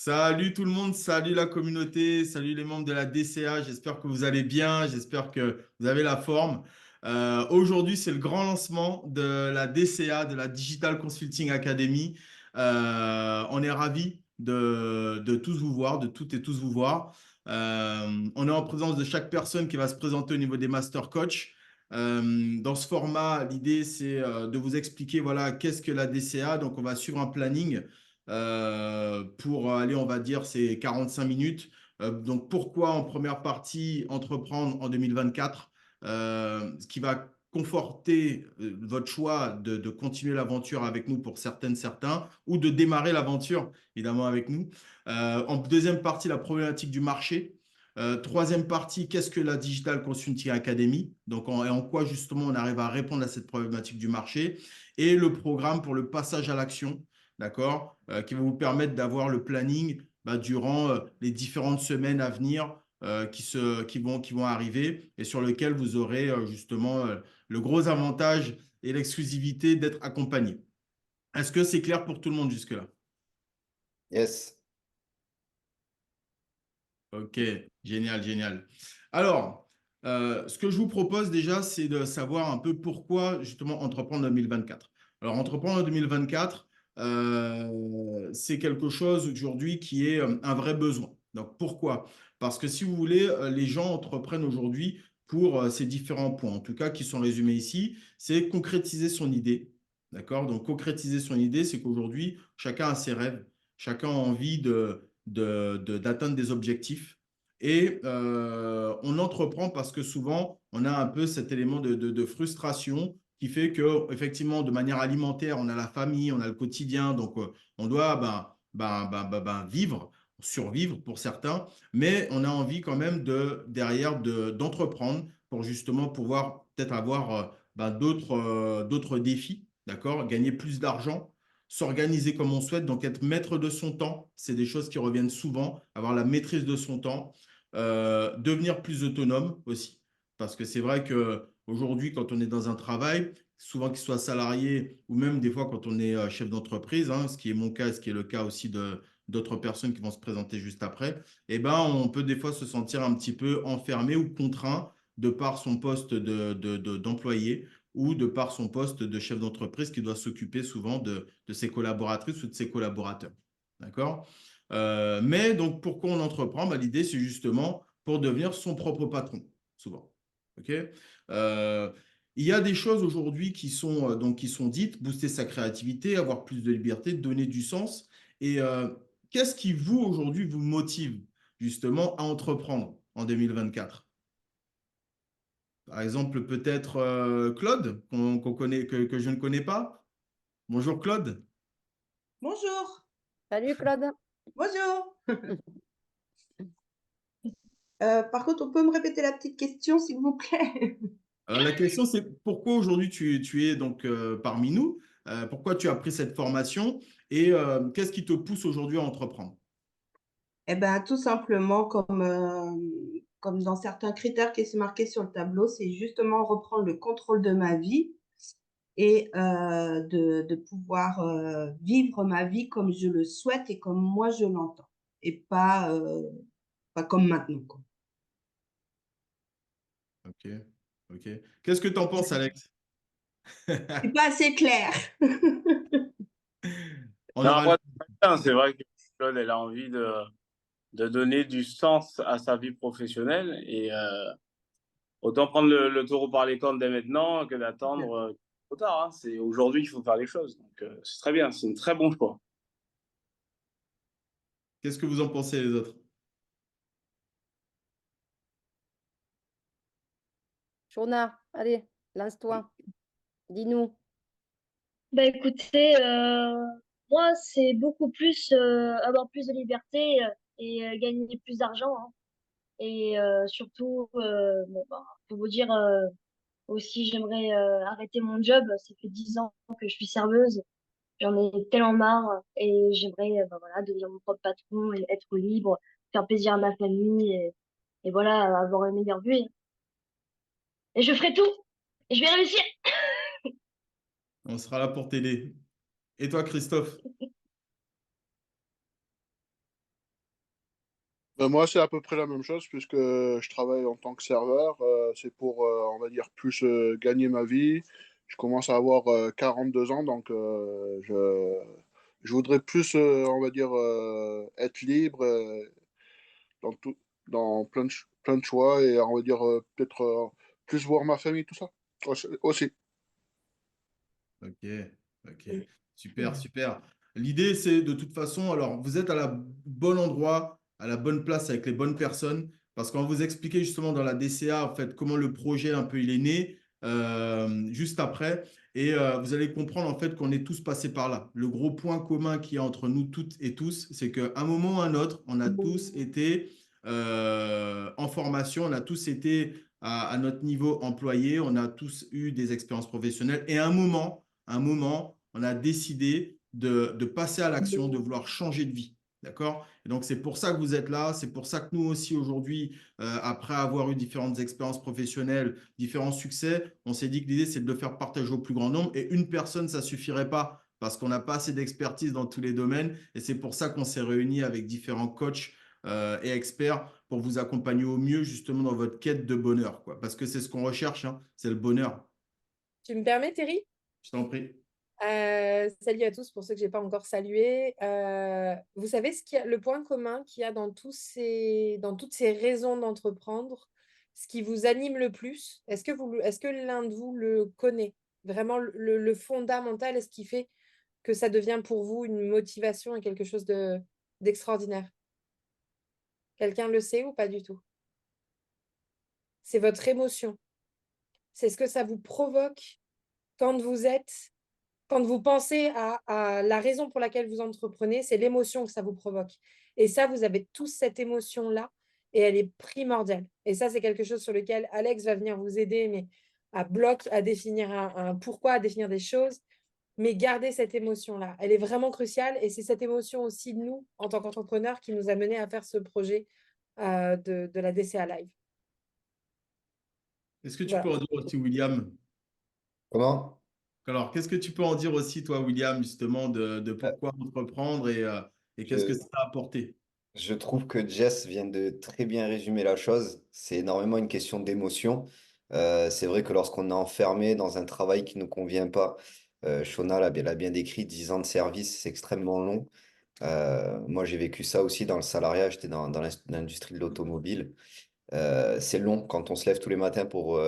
Salut tout le monde, salut la communauté, salut les membres de la DCA. J'espère que vous allez bien, j'espère que vous avez la forme. Aujourd'hui, c'est le grand lancement de la DCA, de la Digital Consulting Academy. On est ravis de tous vous voir, de toutes et tous vous voir. On est en présence de chaque personne qui va se présenter au niveau des Master Coach. Dans ce format, l'idée, c'est de vous expliquer voilà, qu'est-ce que la DCA. Donc, on va suivre un planning pour aller, on va dire, c'est 45 minutes. Donc, pourquoi en première partie entreprendre en 2024, ce qui va conforter votre choix de continuer l'aventure avec nous pour certains, ou de démarrer l'aventure, évidemment, avec nous. En deuxième partie, la problématique du marché. Troisième partie, qu'est-ce que la Digital Consulting Academy? Donc, en quoi justement on arrive à répondre à cette problématique du marché? Et le programme pour le passage à l'action, d'accord, qui va vous permettre d'avoir le planning durant les différentes semaines à venir qui vont arriver et sur lequel vous aurez justement le gros avantage et l'exclusivité d'être accompagné. Est-ce que c'est clair pour tout le monde jusque-là? Yes. Ok, génial, génial. Alors, ce que je vous propose déjà, c'est de savoir un peu pourquoi justement entreprendre en 2024. Alors, entreprendre en 2024, c'est quelque chose aujourd'hui qui est un vrai besoin. Donc, pourquoi? Parce que si vous voulez, les gens entreprennent aujourd'hui pour ces différents points, en tout cas qui sont résumés ici, c'est concrétiser son idée. D'accord? Donc, concrétiser son idée, c'est qu'aujourd'hui, chacun a ses rêves, chacun a envie d'atteindre des objectifs. Et on entreprend parce que souvent, on a un peu cet élément de frustration qui fait que, effectivement, de manière alimentaire, on a la famille, on a le quotidien, donc on doit vivre, survivre pour certains, mais on a envie quand même derrière d'entreprendre pour justement pouvoir peut-être avoir d'autres défis, d'accord, gagner plus d'argent, s'organiser comme on souhaite, donc être maître de son temps, c'est des choses qui reviennent souvent, avoir la maîtrise de son temps, devenir plus autonome aussi, parce que c'est vrai qu'aujourd'hui, quand on est dans un travail, souvent qu'il soit salarié ou même des fois quand on est chef d'entreprise, hein, ce qui est mon cas, ce qui est le cas aussi d'autres personnes qui vont se présenter juste après, eh ben, on peut des fois se sentir un petit peu enfermé ou contraint de par son poste d'employé ou de par son poste de chef d'entreprise qui doit s'occuper souvent de ses collaboratrices ou de ses collaborateurs. D'accord? Mais donc, pourquoi on entreprend? L'idée, c'est justement pour devenir son propre patron, souvent. OK? Euh, il y a des choses aujourd'hui qui sont dites, booster sa créativité, avoir plus de liberté, donner du sens. Et qu'est-ce qui, vous, aujourd'hui, vous motive justement à entreprendre en 2024? Par exemple, peut-être Claude, qu'on connaît, que je ne connais pas. Bonjour Claude. Bonjour. Salut Claude. Bonjour. Par contre, on peut me répéter la petite question, s'il vous plaît? La question, c'est pourquoi aujourd'hui tu es donc parmi nous? Pourquoi tu as pris cette formation et qu'est-ce qui te pousse aujourd'hui à entreprendre? Eh ben, tout simplement, comme dans certains critères qui sont marqués sur le tableau, c'est justement reprendre le contrôle de ma vie et de pouvoir vivre ma vie comme je le souhaite et comme moi je l'entends. Et pas comme maintenant, quoi. Ok, ok. Qu'est-ce que tu en penses, Alex? C'est pas assez clair. On Non, aura moi, c'est vrai que Claude, elle a envie de donner du sens à sa vie professionnelle et autant prendre le taureau par les cornes dès maintenant que d'attendre trop tard. Hein. C'est aujourd'hui qu'il faut faire les choses. Donc, c'est très bien, c'est un très bon choix. Qu'est-ce que vous en pensez les autres? Shona, allez, lance-toi. Dis-nous. Bah écoutez, moi c'est beaucoup plus avoir plus de liberté et gagner plus d'argent. Hein. Et surtout, bon, bah, pour vous dire aussi, j'aimerais arrêter mon job. Ça fait 10 ans que je suis serveuse. J'en ai tellement marre et j'aimerais bah, voilà, devenir mon propre patron et être libre, faire plaisir à ma famille et voilà, avoir une meilleure vie. Et je ferai tout et je vais réussir. On sera là pour t'aider. Et toi, Christophe? Ben, moi, c'est à peu près la même chose puisque je travaille en tant que serveur. C'est pour, on va dire, plus gagner ma vie. Je commence à avoir 42 ans, donc je voudrais plus, on va dire, être libre dans tout, dans plein de choix et on va dire peut-être plus voir ma famille, tout ça aussi. Ok, ok. Super, super. L'idée, c'est de toute façon, alors vous êtes à la bon endroit, à la bonne place avec les bonnes personnes, parce qu'on va vous expliquer justement dans la DCA, en fait, comment le projet un peu il est né, juste après, et vous allez comprendre en fait qu'on est tous passés par là. Le gros point commun qu'il y a entre nous toutes et tous, c'est qu'à un moment ou à un autre, on a tous été en formation, on a tous été à notre niveau employé, on a tous eu des expériences professionnelles, et à un moment, on a décidé de passer à l'action, de vouloir changer de vie. D'accord? Et donc, c'est pour ça que vous êtes là. C'est pour ça que nous aussi, aujourd'hui, après avoir eu différentes expériences professionnelles, différents succès, on s'est dit que l'idée, c'est de le faire partager au plus grand nombre. Et une personne, ça ne suffirait pas parce qu'on n'a pas assez d'expertise dans tous les domaines. Et c'est pour ça qu'on s'est réunis avec différents coachs et experts pour vous accompagner au mieux, justement, dans votre quête de bonheur, quoi. Parce que c'est ce qu'on recherche, hein, c'est le bonheur. Tu me permets, Thierry? Je t'en prie. Salut à tous pour ceux que je n'ai pas encore salués. Vous savez le point commun qu'il y a dans toutes ces raisons d'entreprendre, ce qui vous anime le plus? Est-ce que l'un de vous le connaît? Vraiment le fondamental, est-ce qui fait que ça devient pour vous une motivation et quelque chose d'extraordinaire? Quelqu'un le sait ou pas du tout? C'est votre émotion. C'est ce que ça vous provoque quand vous pensez à la raison pour laquelle vous entreprenez, c'est l'émotion que ça vous provoque. Et ça, vous avez tous cette émotion-là et elle est primordiale. Et ça, c'est quelque chose sur lequel Alex va venir vous aider, mais à définir un pourquoi, à définir des choses. Mais gardez cette émotion-là. Elle est vraiment cruciale et c'est cette émotion aussi de nous, en tant qu'entrepreneurs, qui nous a menés à faire ce projet de la DCA Live. Est-ce que tu peux Voilà. en dire aussi, William? Comment? Alors, qu'est-ce que tu peux en dire aussi, toi, William, justement, de pourquoi entreprendre et qu'est-ce que Je, ça a apporté? je trouve que Jess vient de très bien résumer la chose. C'est énormément une question d'émotion. C'est vrai que lorsqu'on est enfermé dans un travail qui ne nous convient pas, Shona l'a bien décrit, 10 ans de service, c'est extrêmement long. Moi, j'ai vécu ça aussi dans le salariat, j'étais dans l'industrie de l'automobile. C'est long quand on se lève tous les matins pour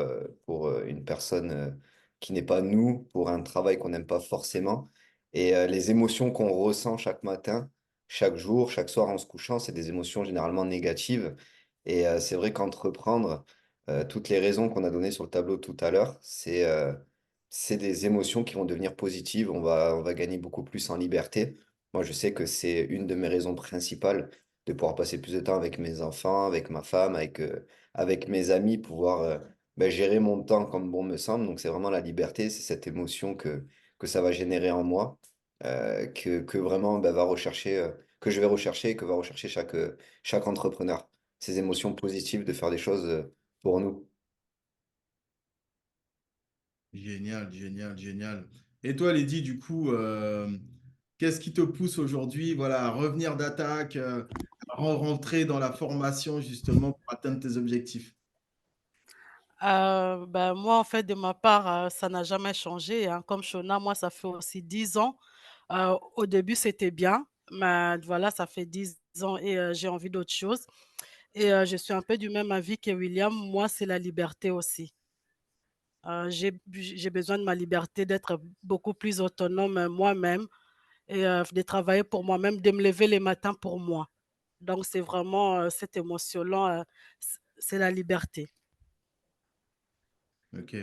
une personne qui n'est pas nous, pour un travail qu'on n'aime pas forcément. Et les émotions qu'on ressent chaque matin, chaque jour, chaque soir en se couchant, c'est des émotions généralement négatives. Et c'est vrai qu'entreprendre, toutes les raisons qu'on a données sur le tableau tout à l'heure, c'est des émotions qui vont devenir positives. On va gagner beaucoup plus en liberté. Moi, je sais que c'est une de mes raisons principales de pouvoir passer plus de temps avec mes enfants, avec ma femme, avec mes amis, pouvoir ben, gérer mon temps comme bon me semble. Donc c'est vraiment la liberté, c'est cette émotion que ça va générer en moi, que vraiment ben, que je vais rechercher et que va rechercher chaque entrepreneur. Ces émotions positives de faire des choses pour nous. Génial, génial, génial. Et toi, Lydie, du coup, qu'est-ce qui te pousse aujourd'hui, voilà, à revenir d'attaque, à rentrer dans la formation, justement, pour atteindre tes objectifs? Ben, moi, en fait, de ma part, ça n'a jamais changé, hein. Comme Shona, moi, ça fait aussi 10 ans. Au début, c'était bien, mais voilà, ça fait 10 ans et j'ai envie d'autre chose. Et je suis un peu du même avis que William. Moi, c'est la liberté aussi. J'ai besoin de ma liberté, d'être beaucoup plus autonome moi-même et de travailler pour moi-même, de me lever les matins pour moi. Donc, c'est vraiment cette émotion-là, c'est la liberté. Ok,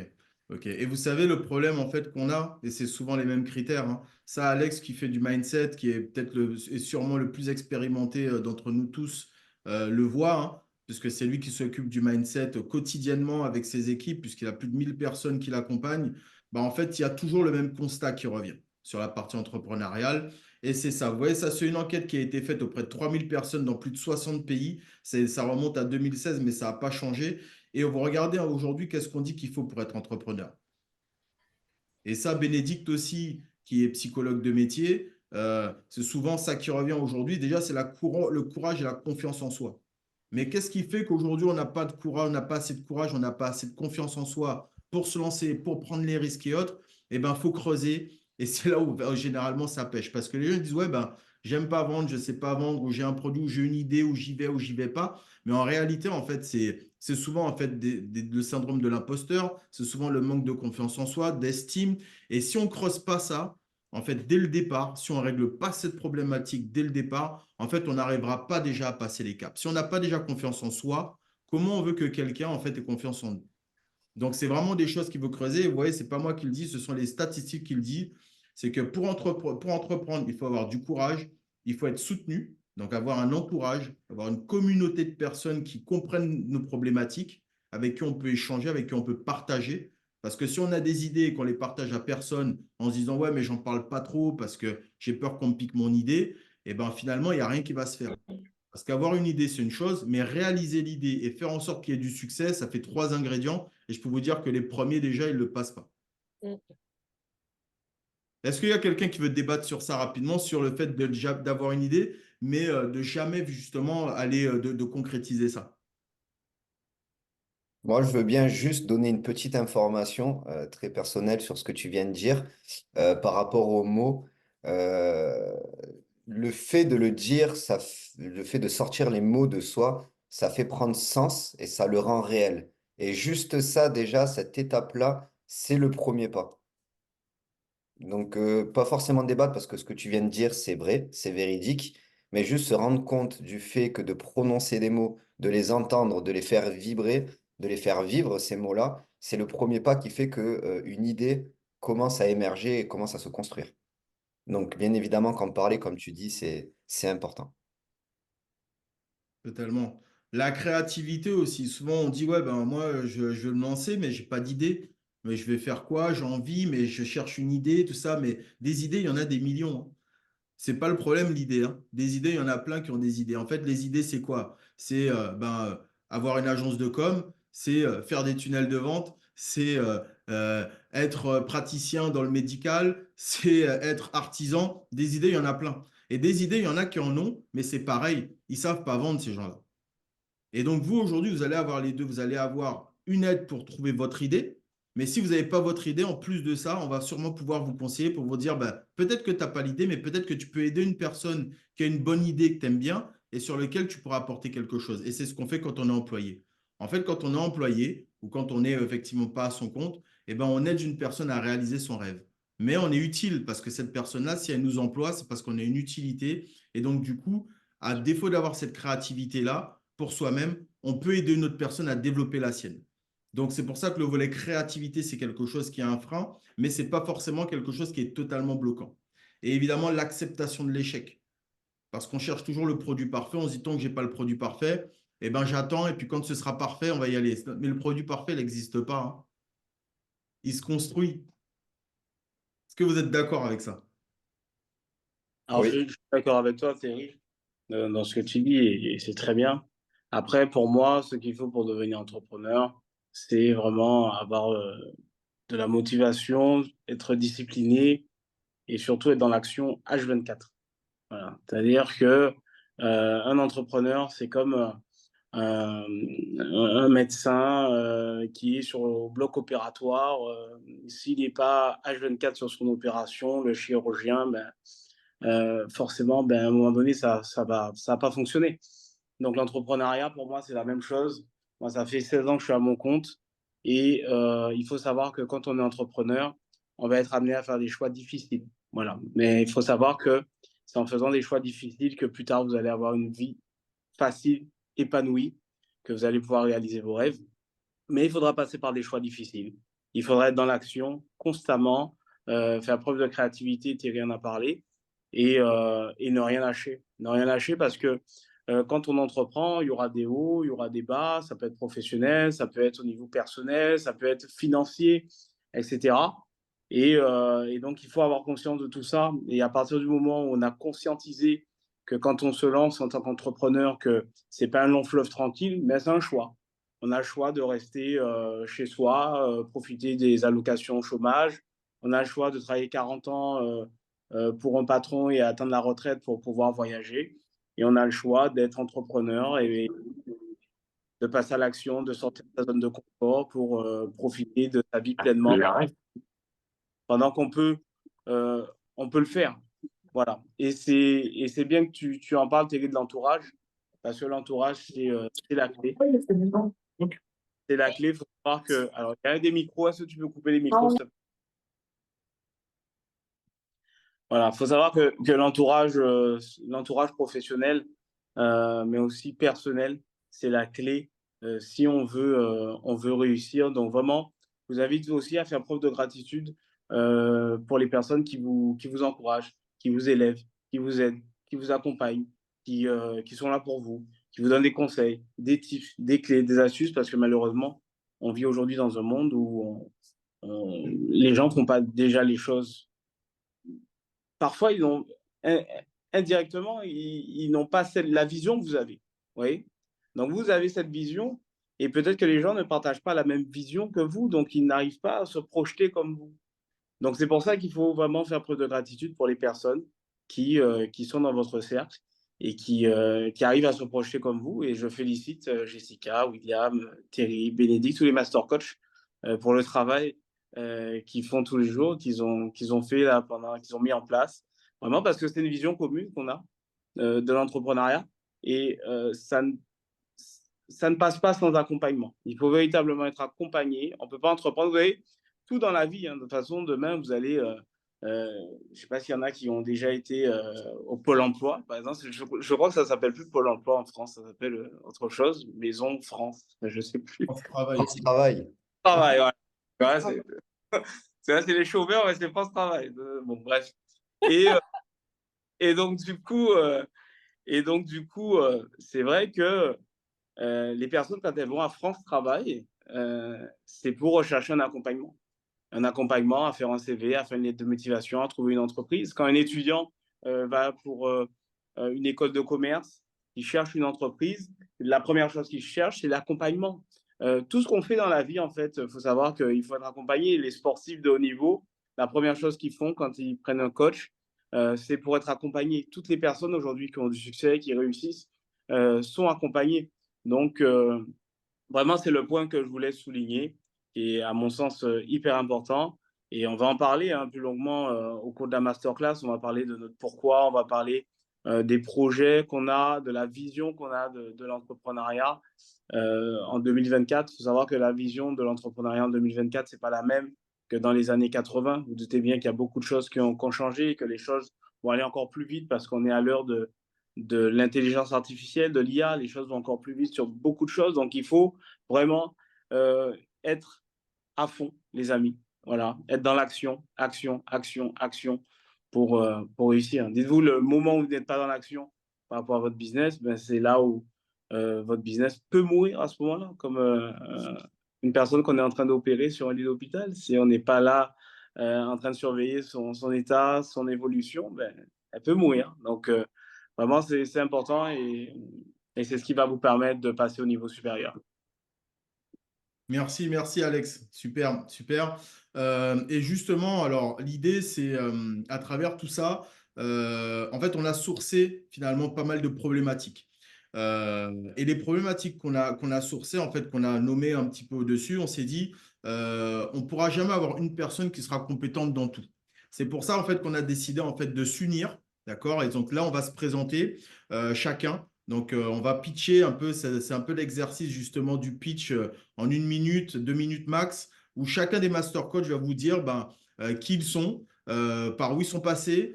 ok. Et vous savez, le problème en fait qu'on a, et c'est souvent les mêmes critères, hein, ça, Alex qui fait du mindset, qui est peut-être et sûrement le plus expérimenté d'entre nous tous, le voit, hein, puisque c'est lui qui s'occupe du mindset quotidiennement avec ses équipes, puisqu'il a plus de 1000 personnes qui l'accompagnent. Bah, en fait, il y a toujours le même constat qui revient sur la partie entrepreneuriale. Et c'est ça. Vous voyez, ça, c'est une enquête qui a été faite auprès de 3000 personnes dans plus de 60 pays. Ça remonte à 2016, mais ça n'a pas changé. Et vous regardez aujourd'hui, qu'est-ce qu'on dit qu'il faut pour être entrepreneur? Et ça, Bénédicte aussi, qui est psychologue de métier, c'est souvent ça qui revient aujourd'hui. Déjà, c'est le courage et la confiance en soi. Mais qu'est-ce qui fait qu'aujourd'hui, on n'a pas de courage, on n'a pas assez de courage, on n'a pas assez de confiance en soi pour se lancer, pour prendre les risques et autres? Eh bien, il faut creuser. Et c'est là où généralement ça pêche. Parce que les gens disent, ouais, ben, j'aime pas vendre, je sais pas vendre, ou j'ai un produit, ou j'ai une idée, ou j'y vais pas. Mais en réalité, en fait, c'est souvent en fait le syndrome de l'imposteur, c'est souvent le manque de confiance en soi, d'estime. Et si on creuse pas ça, en fait, dès le départ, si on ne règle pas cette problématique dès le départ, en fait, on n'arrivera pas déjà à passer les caps. Si on n'a pas déjà confiance en soi, comment on veut que quelqu'un, en fait, ait confiance en nous? Donc, c'est vraiment des choses qu'il faut creuser. Vous voyez, ce n'est pas moi qui le dis, ce sont les statistiques qui le disent. C'est que pour entreprendre, il faut avoir du courage, il faut être soutenu, donc avoir un entourage, avoir une communauté de personnes qui comprennent nos problématiques, avec qui on peut échanger, avec qui on peut partager. Parce que si on a des idées et qu'on les partage à personne en se disant, ouais, mais j'en parle pas trop parce que j'ai peur qu'on me pique mon idée, et ben finalement, il n'y a rien qui va se faire. Parce qu'avoir une idée, c'est une chose, mais réaliser l'idée et faire en sorte qu'il y ait du succès, ça fait 3 ingrédients. Et je peux vous dire que les premiers, déjà, ils ne le passent pas. Mm. Est-ce qu'il y a quelqu'un qui veut débattre sur ça rapidement, sur le fait d'avoir une idée, mais de jamais justement aller de concrétiser ça? Moi, je veux bien juste donner une petite information très personnelle sur ce que tu viens de dire par rapport aux mots. Euh, le fait de le dire, le fait de sortir les mots de soi, ça fait prendre sens et ça le rend réel. Et juste ça, déjà, cette étape-là, c'est le premier pas. Donc, pas forcément débattre parce que ce que tu viens de dire, c'est vrai, c'est véridique, mais juste se rendre compte du fait que de prononcer des mots, de les entendre, de les faire vibrer, de les faire vivre, ces mots-là, c'est le premier pas qui fait que, une idée commence à émerger et commence à se construire. Donc, bien évidemment, qu'en parler, comme tu dis, c'est important. Totalement. La créativité aussi. Souvent, on dit, ouais, ben moi, je vais me lancer, mais je n'ai pas d'idée. Mais je vais faire quoi? J'ai envie, mais je cherche une idée, tout ça. Mais des idées, il y en a des millions, hein. C'est pas le problème, l'idée, hein. Des idées, il y en a plein qui ont des idées. En fait, les idées, c'est quoi? C'est avoir une agence de com, c'est faire des tunnels de vente, c'est être praticien dans le médical, c'est être artisan. Des idées, il y en a plein. Et des idées, il y en a qui en ont, mais c'est pareil, ils savent pas vendre, ces gens-là. Et donc, vous, aujourd'hui, vous allez avoir les deux. Vous allez avoir une aide pour trouver votre idée. Mais si vous n'avez pas votre idée, en plus de ça, on va sûrement pouvoir vous conseiller pour vous dire, bah, peut-être que tu n'as pas l'idée, mais peut-être que tu peux aider une personne qui a une bonne idée que tu aimes bien et sur laquelle tu pourras apporter quelque chose. Et c'est ce qu'on fait quand on est employé. En fait, quand on est employé ou quand on n'est effectivement pas à son compte, eh ben, on aide une personne à réaliser son rêve. Mais on est utile parce que cette personne-là, si elle nous emploie, c'est parce qu'on a une utilité. Et donc, du coup, à défaut d'avoir cette créativité-là, pour soi-même, on peut aider une autre personne à développer la sienne. Donc, c'est pour ça que le volet créativité, c'est quelque chose qui est un frein, mais ce n'est pas forcément quelque chose qui est totalement bloquant. Et évidemment, l'acceptation de l'échec. Parce qu'on cherche toujours le produit parfait. On se dit, tant que je n'ai pas le produit parfait, eh ben, j'attends, et puis quand ce sera parfait, on va y aller. Mais le produit parfait, il n'existe pas, hein. Il se construit. Est-ce que vous êtes d'accord avec ça? Alors, Oui. je suis d'accord avec toi, Thierry, dans ce que tu dis, et c'est très bien. Après, pour moi, ce qu'il faut pour devenir entrepreneur, c'est vraiment avoir de la motivation, être discipliné et surtout être dans l'action H24. Voilà. C'est-à-dire que un entrepreneur, c'est comme un médecin qui est sur le bloc opératoire. S'il n'est pas H24 sur son opération, le chirurgien, ben, forcément, ben, à un moment donné, ça va pas fonctionner. Donc l'entrepreneuriat, pour moi, c'est la même chose. Moi, ça fait 16 ans que je suis à mon compte et il faut savoir que quand on est entrepreneur, on va être amené à faire des choix difficiles. Voilà. Mais il faut savoir que c'est en faisant des choix difficiles que plus tard, vous allez avoir une vie facile, épanouie, que vous allez pouvoir réaliser vos rêves. Mais il faudra passer par des choix difficiles. Il faudra être dans l'action constamment, faire preuve de créativité, Thierry en a parlé, et ne rien lâcher. Ne rien lâcher parce que quand on entreprend, il y aura des hauts, il y aura des bas, ça peut être professionnel, ça peut être au niveau personnel, ça peut être financier, etc. Et donc, il faut avoir conscience de tout ça. Et à partir du moment où on a conscientisé que quand on se lance en tant qu'entrepreneur, que ce n'est pas un long fleuve tranquille, mais c'est un choix. On a le choix de rester chez soi, profiter des allocations chômage. On a le choix de travailler 40 ans pour un patron et atteindre la retraite pour pouvoir voyager. Et on a le choix d'être entrepreneur de passer à l'action, de sortir de sa zone de confort pour profiter de sa vie pleinement. Pendant qu'on peut, on peut le faire. Voilà. Et c'est bien que tu en parles, Thierry, de l'entourage, parce que l'entourage, c'est la clé. C'est la clé. Il faut savoir que. Alors, il y a des micros. Est-ce que tu peux couper les micros, s'il te plaît? Voilà. Il faut savoir que l'entourage professionnel, mais aussi personnel, c'est la clé si on veut réussir. Donc, vraiment, je vous invite aussi à faire preuve de gratitude pour les personnes qui vous encouragent, qui vous élèvent, qui vous aident, qui vous accompagnent, qui sont là pour vous, qui vous donnent des conseils, des tips, des clés, des astuces, parce que malheureusement, on vit aujourd'hui dans un monde où les gens ne font pas déjà les choses. Parfois, indirectement, ils n'ont pas la vision que vous avez. Vous voyez? Donc, vous avez cette vision et peut-être que les gens ne partagent pas la même vision que vous, donc ils n'arrivent pas à se projeter comme vous. Donc, c'est pour ça qu'il faut vraiment faire preuve de gratitude pour les personnes qui sont dans votre cercle et qui arrivent à se projeter comme vous. Et je félicite Jessica, William, Thierry, Bénédicte, tous les master coachs pour le travail qu'ils font tous les jours, qu'ils ont fait là qu'ils ont mis en place. Vraiment parce que c'est une vision commune qu'on a de l'entrepreneuriat et ça ne passe pas sans accompagnement. Il faut véritablement être accompagné. On ne peut pas entreprendre. Vous voyez, tout dans la vie, hein, de toute façon, demain, vous allez... je ne sais pas s'il y en a qui ont déjà été au Pôle emploi, par exemple. Je crois que ça ne s'appelle plus Pôle emploi en France, ça s'appelle autre chose, Maison France, je ne sais plus. France Travail. France Travail. Travail, ouais. C'est les chômeurs, mais c'est France Travail. Bon, bref. Et donc, du coup, c'est vrai que les personnes, quand elles vont à France Travail, c'est pour rechercher un accompagnement. Un accompagnement, à faire un CV, à faire une lettre de motivation, à trouver une entreprise. Quand un étudiant va pour une école de commerce, il cherche une entreprise, la première chose qu'il cherche, c'est l'accompagnement. Tout ce qu'on fait dans la vie, en fait, il faut savoir qu'il faut être accompagné. Les sportifs de haut niveau, la première chose qu'ils font quand ils prennent un coach, c'est pour être accompagnés. Toutes les personnes aujourd'hui qui ont du succès, qui réussissent, sont accompagnées. Donc, vraiment, c'est le point que je voulais souligner, qui est, à mon sens, hyper important. Et on va en parler plus longuement au cours de la masterclass. On va parler de notre pourquoi, on va parler des projets qu'on a, de la vision qu'on a de l'entrepreneuriat en 2024. Il faut savoir que la vision de l'entrepreneuriat en 2024, ce n'est pas la même que dans les années 80. Vous doutez bien qu'il y a beaucoup de choses qui ont changé et que les choses vont aller encore plus vite parce qu'on est à l'heure de l'intelligence artificielle, de l'IA. Les choses vont encore plus vite sur beaucoup de choses. Donc, il faut vraiment être à fond, les amis. Voilà, être dans l'action, action, action, action pour réussir. Dites-vous, le moment où vous n'êtes pas dans l'action par rapport à votre business, ben, c'est là où votre business peut mourir à ce moment-là, comme une personne qu'on est en train d'opérer sur un lit d'hôpital. Si on n'est pas là en train de surveiller son état, son évolution, ben, elle peut mourir. Donc, vraiment, c'est important et c'est ce qui va vous permettre de passer au niveau supérieur. Merci, merci Alex. Super, super. Et justement, alors l'idée, c'est à travers tout ça, en fait, on a sourcé finalement pas mal de problématiques. Et les problématiques qu'on a sourcées, en fait, qu'on a nommées un petit peu au-dessus, on s'est dit, on ne pourra jamais avoir une personne qui sera compétente dans tout. C'est pour ça, en fait, qu'on a décidé, en fait, de s'unir, d'accord? Et donc là, on va se présenter chacun. Donc, on va pitcher un peu, c'est un peu l'exercice justement du pitch en 1 minute, 2 minutes max, où chacun des master coachs va vous dire qui ils sont, par où ils sont passés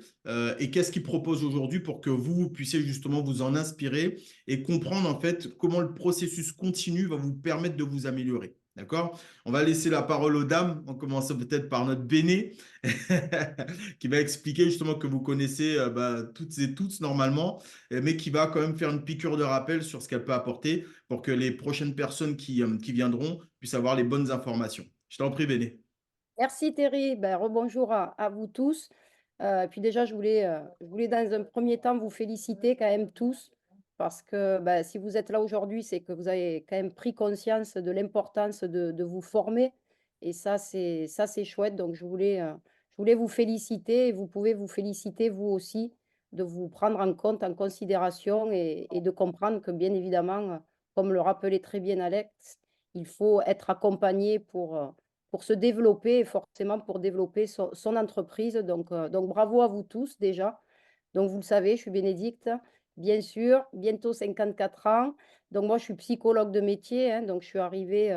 et qu'est-ce qu'ils proposent aujourd'hui pour que vous puissiez justement vous en inspirer et comprendre en fait comment le processus continu va vous permettre de vous améliorer. D'accord? On va laisser la parole aux dames, en commençant peut-être par notre Béné, qui va expliquer justement que vous connaissez toutes et tous normalement, mais qui va quand même faire une piqûre de rappel sur ce qu'elle peut apporter pour que les prochaines personnes qui viendront puissent avoir les bonnes informations. Je t'en prie, Béné. Merci Thierry. Ben, rebonjour à vous tous. Puis déjà, je voulais dans un premier temps vous féliciter quand même tous parce que ben, si vous êtes là aujourd'hui, c'est que vous avez quand même pris conscience de l'importance de vous former. Et ça, c'est chouette. Donc, je voulais vous féliciter et vous pouvez vous féliciter vous aussi de vous prendre en compte, en considération et de comprendre que bien évidemment, comme le rappelait très bien Alex, il faut être accompagné pour se développer et forcément pour développer son entreprise. Donc bravo à vous tous déjà. Donc vous le savez, je suis Bénédicte, bien sûr, bientôt 54 ans. Donc moi, je suis psychologue de métier, hein, donc je suis arrivée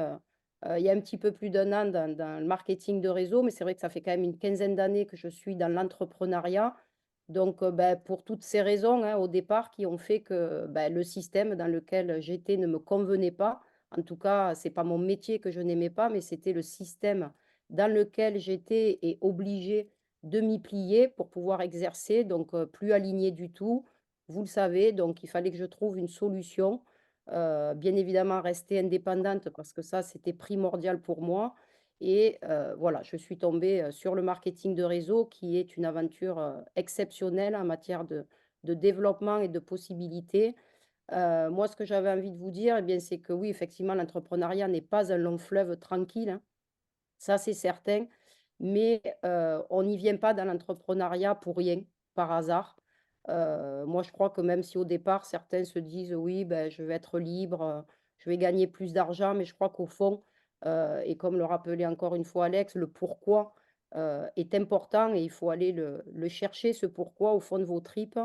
il y a un petit peu plus d'un an dans le marketing de réseau, mais c'est vrai que ça fait quand même une quinzaine d'années que je suis dans l'entrepreneuriat. Donc pour toutes ces raisons, hein, au départ, qui ont fait que le système dans lequel j'étais ne me convenait pas. En tout cas, c'est pas mon métier que je n'aimais pas, mais c'était le système dans lequel j'étais et obligée de m'y plier pour pouvoir exercer, donc plus alignée du tout. Vous le savez, donc il fallait que je trouve une solution. Bien évidemment, rester indépendante parce que ça, c'était primordial pour moi. Et voilà, je suis tombée sur le marketing de réseau qui est une aventure exceptionnelle en matière de développement et de possibilités. Moi, ce que j'avais envie de vous dire, eh bien, c'est que oui, effectivement, l'entrepreneuriat n'est pas un long fleuve tranquille, hein. Ça, c'est certain, mais on n'y vient pas dans l'entrepreneuriat pour rien, par hasard. Moi, je crois que même si au départ, certains se disent: «Oui, ben, je vais être libre, je vais gagner plus d'argent», mais je crois qu'au fond, et comme le rappelait encore une fois Alex, le pourquoi, est important et il faut aller le chercher, ce pourquoi, au fond de vos tripes.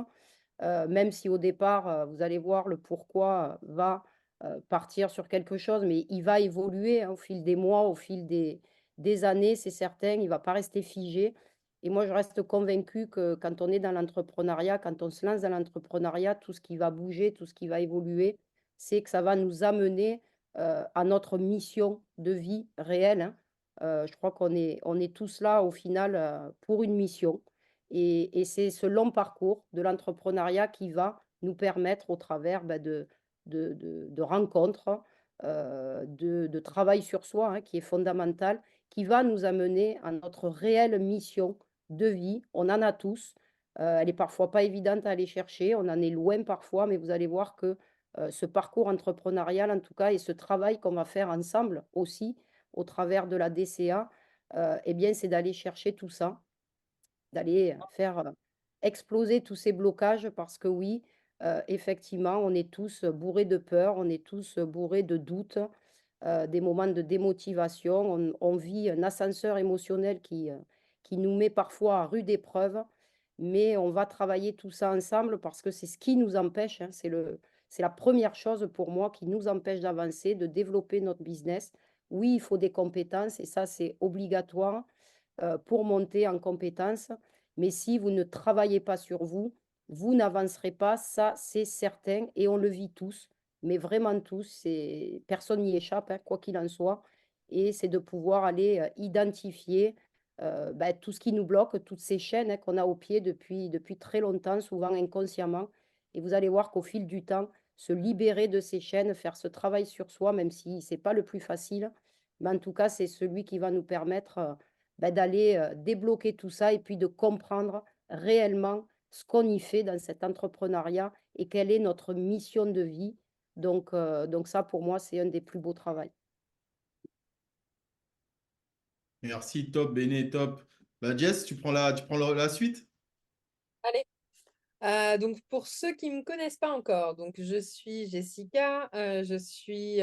Même si au départ, vous allez voir le pourquoi, va, partir sur quelque chose, mais il va évoluer, hein, au fil des mois, au fil des années, c'est certain, il ne va pas rester figé et moi je reste convaincue que quand on est dans l'entrepreneuriat, quand on se lance dans l'entrepreneuriat, tout ce qui va bouger, tout ce qui va évoluer, c'est que ça va nous amener, à notre mission de vie réelle, hein. Je crois qu'on est tous là au final, pour une mission et c'est ce long parcours de l'entrepreneuriat qui va nous permettre au travers, de rencontres, de travail sur soi, hein, qui est fondamental, qui va nous amener à notre réelle mission de vie. On en a tous, elle est parfois pas évidente à aller chercher, on en est loin parfois, mais vous allez voir que, ce parcours entrepreneurial en tout cas et ce travail qu'on va faire ensemble aussi au travers de la DCA, et bien, c'est d'aller chercher tout ça, d'aller, faire, exploser tous ces blocages parce que oui, effectivement, on est tous, bourrés de peur, on est tous, bourrés de doutes, des moments de démotivation. On vit un ascenseur émotionnel qui nous met parfois à rude épreuve, mais on va travailler tout ça ensemble parce que c'est ce qui nous empêche, hein, c'est la première chose pour moi qui nous empêche d'avancer, de développer notre business. Oui, il faut des compétences et ça, c'est obligatoire pour monter en compétences. Mais si vous ne travaillez pas sur vous, vous n'avancerez pas, ça c'est certain et on le vit tous, mais vraiment tous, personne n'y échappe, hein, quoi qu'il en soit. Et c'est de pouvoir aller identifier tout ce qui nous bloque, toutes ces chaînes, hein, qu'on a au pied depuis très longtemps, souvent inconsciemment. Et vous allez voir qu'au fil du temps, se libérer de ces chaînes, faire ce travail sur soi, même si ce n'est pas le plus facile, mais en tout cas, c'est celui qui va nous permettre d'aller, débloquer tout ça et puis de comprendre réellement ce qu'on y fait dans cet entrepreneuriat et quelle est notre mission de vie. Donc ça, pour moi, c'est un des plus beaux travails. Merci, top, Béné, top. Jess, tu prends la suite? Allez. Donc, pour ceux qui ne me connaissent pas encore, donc je suis Jessica, je suis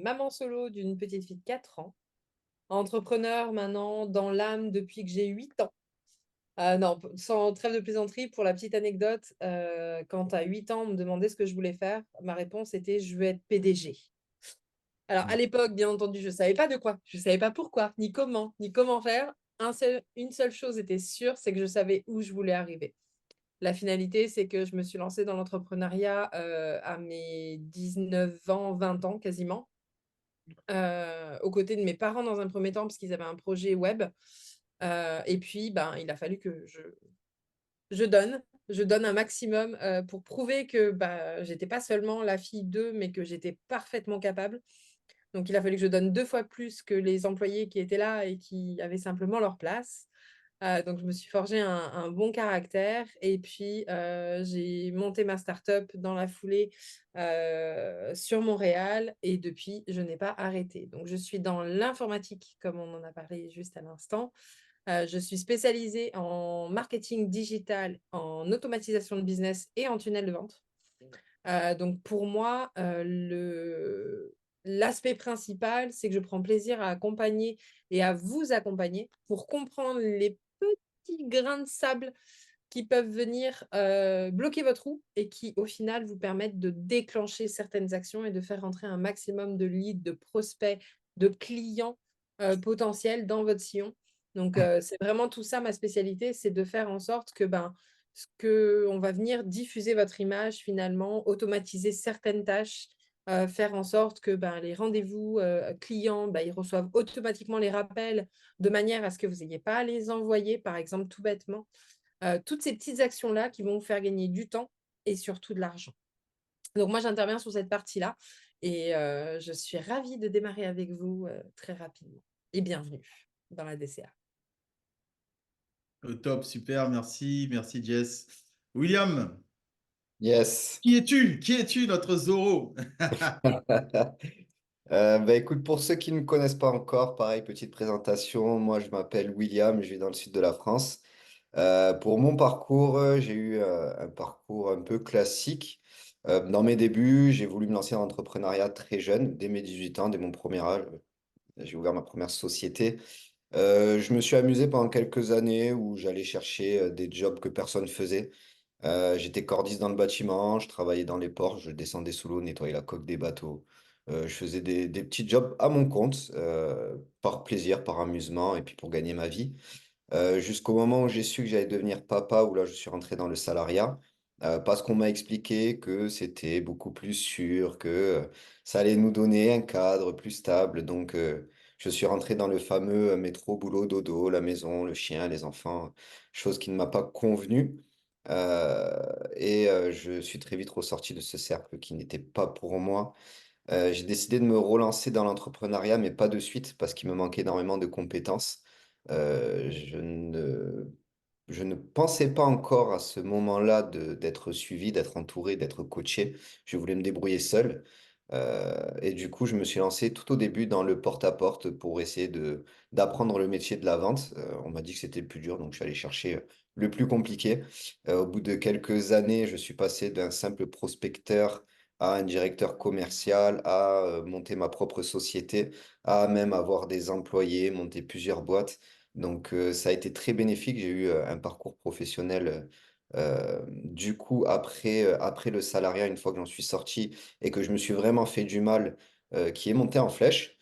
maman solo d'une petite fille de 4 ans, entrepreneur maintenant dans l'âme depuis que j'ai 8 ans. Non, sans trêve de plaisanterie, pour la petite anecdote, quand à 8 ans, on me demandait ce que je voulais faire, ma réponse était je veux être PDG. Alors, à l'époque, bien entendu, je ne savais pas de quoi, je ne savais pas pourquoi, ni comment faire. Une seule chose était sûre, c'est que je savais où je voulais arriver. La finalité, c'est que je me suis lancée dans l'entrepreneuriat à mes 19 ans, 20 ans quasiment, aux côtés de mes parents dans un premier temps, parce qu'ils avaient un projet web. Et puis, il a fallu que je donne un maximum pour prouver que j'étais pas seulement la fille d'eux, mais que j'étais parfaitement capable. Donc, il a fallu que je donne 2 fois plus que les employés qui étaient là et qui avaient simplement leur place. Donc, je me suis forgé un bon caractère et puis j'ai monté ma start-up dans la foulée sur Montréal et depuis, je n'ai pas arrêté. Donc, je suis dans l'informatique, comme on en a parlé juste à l'instant. Je suis spécialisée en marketing digital, en automatisation de business et en tunnel de vente. Donc, pour moi, l'aspect principal, c'est que je prends plaisir à accompagner et à vous accompagner pour comprendre les petits grains de sable qui peuvent venir bloquer votre roue et qui, au final, vous permettent de déclencher certaines actions et de faire rentrer un maximum de leads, de prospects, de clients potentiels dans votre sillon. Donc, c'est vraiment tout ça, ma spécialité, c'est de faire en sorte que on va venir diffuser votre image finalement, automatiser certaines tâches, faire en sorte que les rendez-vous clients, ils reçoivent automatiquement les rappels de manière à ce que vous n'ayez pas à les envoyer, par exemple, tout bêtement. Toutes ces petites actions-là qui vont vous faire gagner du temps et surtout de l'argent. Donc, moi, j'interviens sur cette partie-là et je suis ravie de démarrer avec vous très rapidement. Et bienvenue dans la DCA. Au top, super, merci, merci Jess. William, Yes. qui es-tu? Qui es-tu, notre Zorro? Bah écoute, pour ceux qui ne me connaissent pas encore, pareil, petite présentation. Moi, je m'appelle William, je vis dans le sud de la France. Pour mon parcours, j'ai eu un parcours un peu classique. Dans mes débuts, j'ai voulu me lancer dans l'entrepreneuriat très jeune, dès mes 18 ans, dès mon premier âge. J'ai ouvert ma première société. Je me suis amusé pendant quelques années où j'allais chercher des jobs que personne faisait. J'étais cordiste dans le bâtiment, je travaillais dans les ports, je descendais sous l'eau, nettoyais la coque des bateaux. Je faisais des petits jobs à mon compte, par plaisir, par amusement et puis pour gagner ma vie. Jusqu'au moment où j'ai su que j'allais devenir papa, où là je suis rentré dans le salariat, parce qu'on m'a expliqué que c'était beaucoup plus sûr, que ça allait nous donner un cadre plus stable. Donc je suis rentré dans le fameux métro, boulot, dodo, la maison, le chien, les enfants, chose qui ne m'a pas convenu. Je suis très vite ressorti de ce cercle qui n'était pas pour moi. J'ai décidé de me relancer dans l'entrepreneuriat, mais pas de suite, parce qu'il me manquait énormément de compétences. Je ne pensais pas encore à ce moment-là d'être suivi, d'être entouré, d'être coaché. Je voulais me débrouiller seul. Et du coup, je me suis lancé tout au début dans le porte-à-porte pour essayer d'apprendre le métier de la vente. On m'a dit que c'était le plus dur, donc je suis allé chercher le plus compliqué. Au bout de quelques années, je suis passé d'un simple prospecteur à un directeur commercial, à monter ma propre société, à même avoir des employés, monter plusieurs boîtes. Donc, ça a été très bénéfique. J'ai eu un parcours professionnel. Du coup, après le salariat, une fois que j'en suis sorti et que je me suis vraiment fait du mal, qui est monté en flèche,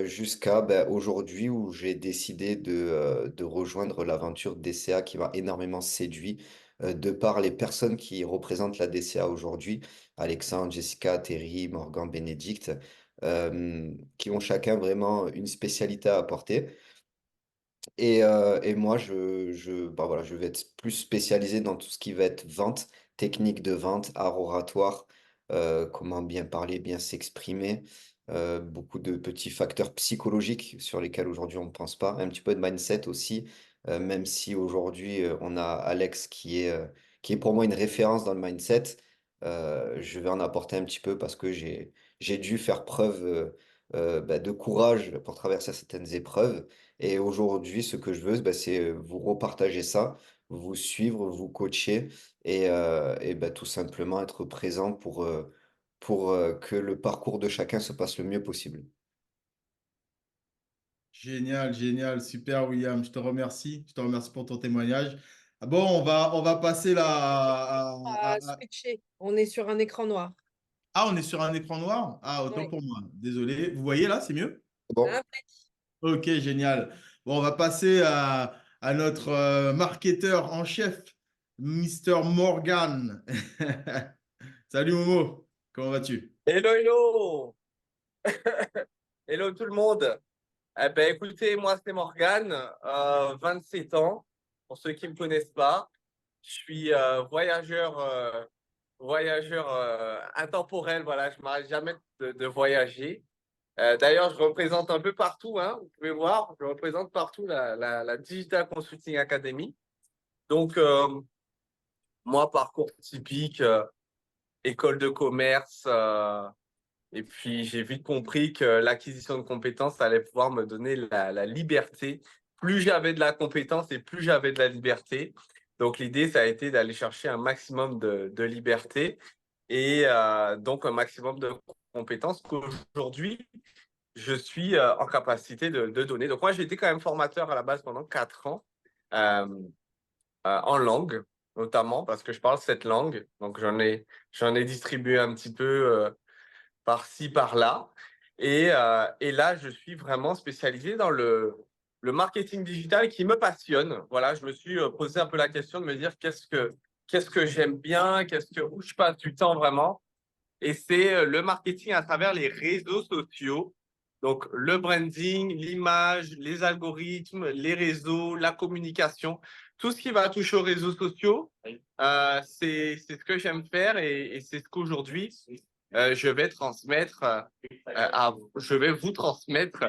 jusqu'à aujourd'hui où j'ai décidé de rejoindre l'aventure DCA qui m'a énormément séduit, de par les personnes qui représentent la DCA aujourd'hui, Alexandre, Jessica, Thierry, Morgan, Bénédicte, qui ont chacun vraiment une spécialité à apporter. Et moi, voilà, je vais être plus spécialisé dans tout ce qui va être vente, technique de vente, art oratoire, comment bien parler, bien s'exprimer, beaucoup de petits facteurs psychologiques sur lesquels aujourd'hui on ne pense pas, un petit peu de mindset aussi, même si aujourd'hui on a Alex qui est pour moi une référence dans le mindset, je vais en apporter un petit peu parce que j'ai dû faire preuve de courage pour traverser certaines épreuves. Et aujourd'hui, ce que je veux, c'est vous repartager ça, vous suivre, vous coacher tout simplement être présent pour que le parcours de chacun se passe le mieux possible. Génial, génial, super William, je te remercie. Je te remercie pour ton témoignage. Ah bon, on va passer là Switcher. On est sur un écran noir. Ah, on est sur un écran noir? Ah, autant Oui. pour moi. Désolé. Vous voyez là, c'est mieux? Bon, Ok, génial. Bon, on va passer à notre marketeur en chef, Mister Morgan. Salut Momo, comment vas-tu? Hello, hello! Hello tout le monde! Eh ben, écoutez, moi c'est Morgane, 27 ans, pour ceux qui ne me connaissent pas. Je suis voyageur intemporel, voilà, je ne m'arrête jamais de voyager. D'ailleurs, je représente un peu partout, hein, vous pouvez voir, je représente partout la Digital Consulting Academy. Donc, moi, parcours typique, école de commerce. Et puis, j'ai vite compris que l'acquisition de compétences allait pouvoir me donner la liberté. Plus j'avais de la compétence et plus j'avais de la liberté. Donc, l'idée, ça a été d'aller chercher un maximum de liberté. et donc un maximum de compétences qu'aujourd'hui, je suis en capacité de donner. Donc moi, j'ai été quand même formateur à la base pendant 4 ans en langue, notamment parce que je parle 7 langues. Donc j'en ai distribué un petit peu par-ci, par-là. Et là, je suis vraiment spécialisé dans le marketing digital qui me passionne. Voilà, je me suis posé un peu la question de me dire qu'est-ce que j'aime bien, où je passe du temps vraiment. Et c'est le marketing à travers les réseaux sociaux. Donc, le branding, l'image, les algorithmes, les réseaux, la communication, tout ce qui va toucher aux réseaux sociaux, c'est ce que j'aime faire et c'est ce qu'aujourd'hui, je vais transmettre, je vais vous transmettre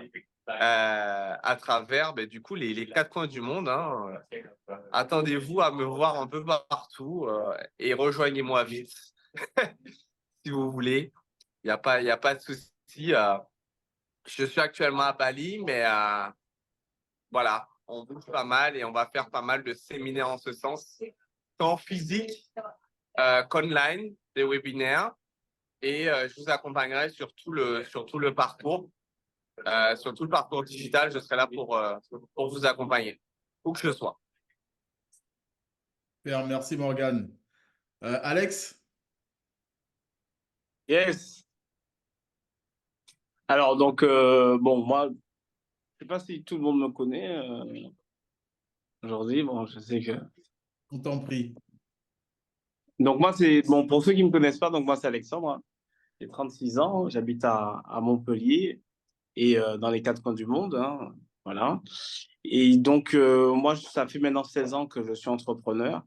à travers du coup, les 4 coins du monde. Hein. Attendez-vous à me voir un peu partout et rejoignez-moi vite si vous voulez. Il y a pas de souci. Je suis actuellement à Bali, mais voilà, on bouge pas mal et on va faire pas mal de séminaires en ce sens, tant physique qu'online, des webinaires. Et je vous accompagnerai sur tout le parcours, sur tout le parcours digital. Je serai là pour vous accompagner, où que je sois. Super, merci Morgane. Alex? Yes. Alors, donc, bon, moi, je sais pas si tout le monde me connaît aujourd'hui. Bon, je sais que. On t'en prie. Donc, moi, bon, pour ceux qui ne me connaissent pas, donc moi, c'est Alexandre. Hein. J'ai 36 ans, j'habite à Montpellier et dans les 4 coins du monde. Hein, voilà. Et donc, moi, ça fait maintenant 16 ans que je suis entrepreneur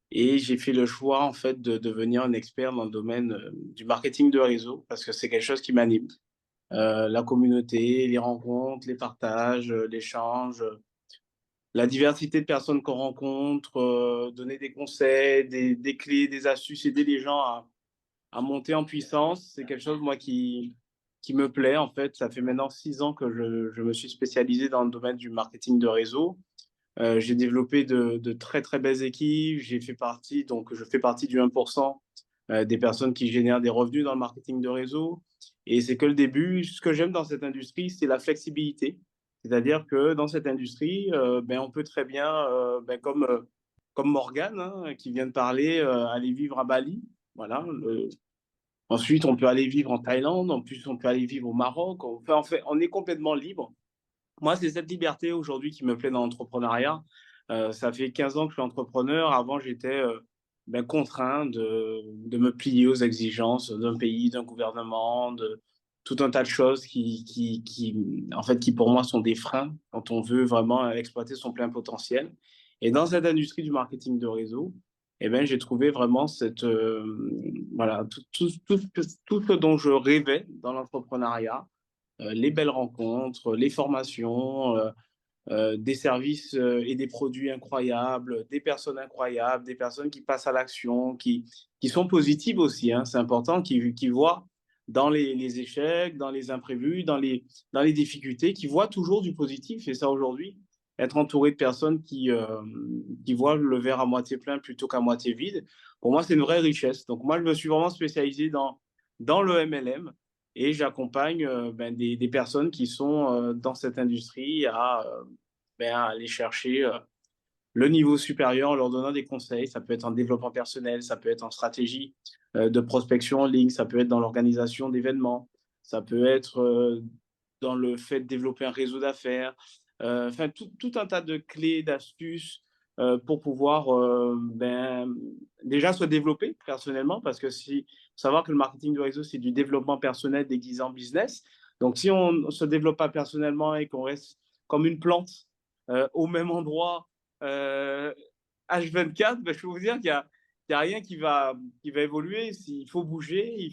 et j'ai fait le choix, en fait, de devenir un expert dans le domaine du marketing de réseau parce que c'est quelque chose qui m'anime. La communauté, les rencontres, les partages, l'échange, la diversité de personnes qu'on rencontre, donner des conseils, des clés, des astuces, aider les gens à monter en puissance. C'est quelque chose, moi, qui me plaît, en fait. Ça fait maintenant 6 ans que je me suis spécialisé dans le domaine du marketing de réseau. J'ai développé de très, très belles équipes. Je fais partie du 1% des personnes qui génèrent des revenus dans le marketing de réseau. Et c'est que le début. Ce que j'aime dans cette industrie, c'est la flexibilité. C'est-à-dire que dans cette industrie, on peut très bien, comme Morgane, hein, qui vient de parler, aller vivre à Bali. Voilà. Ensuite, on peut aller vivre en Thaïlande. En plus, on peut aller vivre au Maroc. On est complètement libre. Moi, c'est cette liberté aujourd'hui qui me plaît dans l'entrepreneuriat. Ça fait 15 ans que je suis entrepreneur. Avant, j'étais contraint de me plier aux exigences d'un pays, d'un gouvernement, de tout un tas de choses en fait, qui pour moi sont des freins quand on veut vraiment exploiter son plein potentiel. Et dans cette industrie du marketing de réseau, j'ai trouvé vraiment voilà, tout ce dont je rêvais dans l'entrepreneuriat, les belles rencontres, les formations, des services et des produits incroyables, des personnes incroyables, des personnes qui passent à l'action, qui sont positives aussi. Hein, c'est important, qui voient dans les échecs, dans les imprévus, dans les difficultés, qui voient toujours du positif. Et ça, aujourd'hui, être entouré de personnes qui voient le verre à moitié plein plutôt qu'à moitié vide, pour moi, c'est une vraie richesse. Donc, moi, je me suis vraiment spécialisé dans le MLM. Et j'accompagne des personnes qui sont dans cette industrie à aller chercher le niveau supérieur en leur donnant des conseils. Ça peut être en développement personnel, ça peut être en stratégie de prospection en ligne, ça peut être dans l'organisation d'événements, ça peut être dans le fait de développer un réseau d'affaires. Enfin, tout un tas de clés, d'astuces pour pouvoir déjà se développer personnellement, parce que savoir que le marketing de réseau, c'est du développement personnel déguisé en business. Donc, si on ne se développe pas personnellement et qu'on reste comme une plante au même endroit H24, je peux vous dire qu'il y a rien qui va évoluer. Il faut bouger,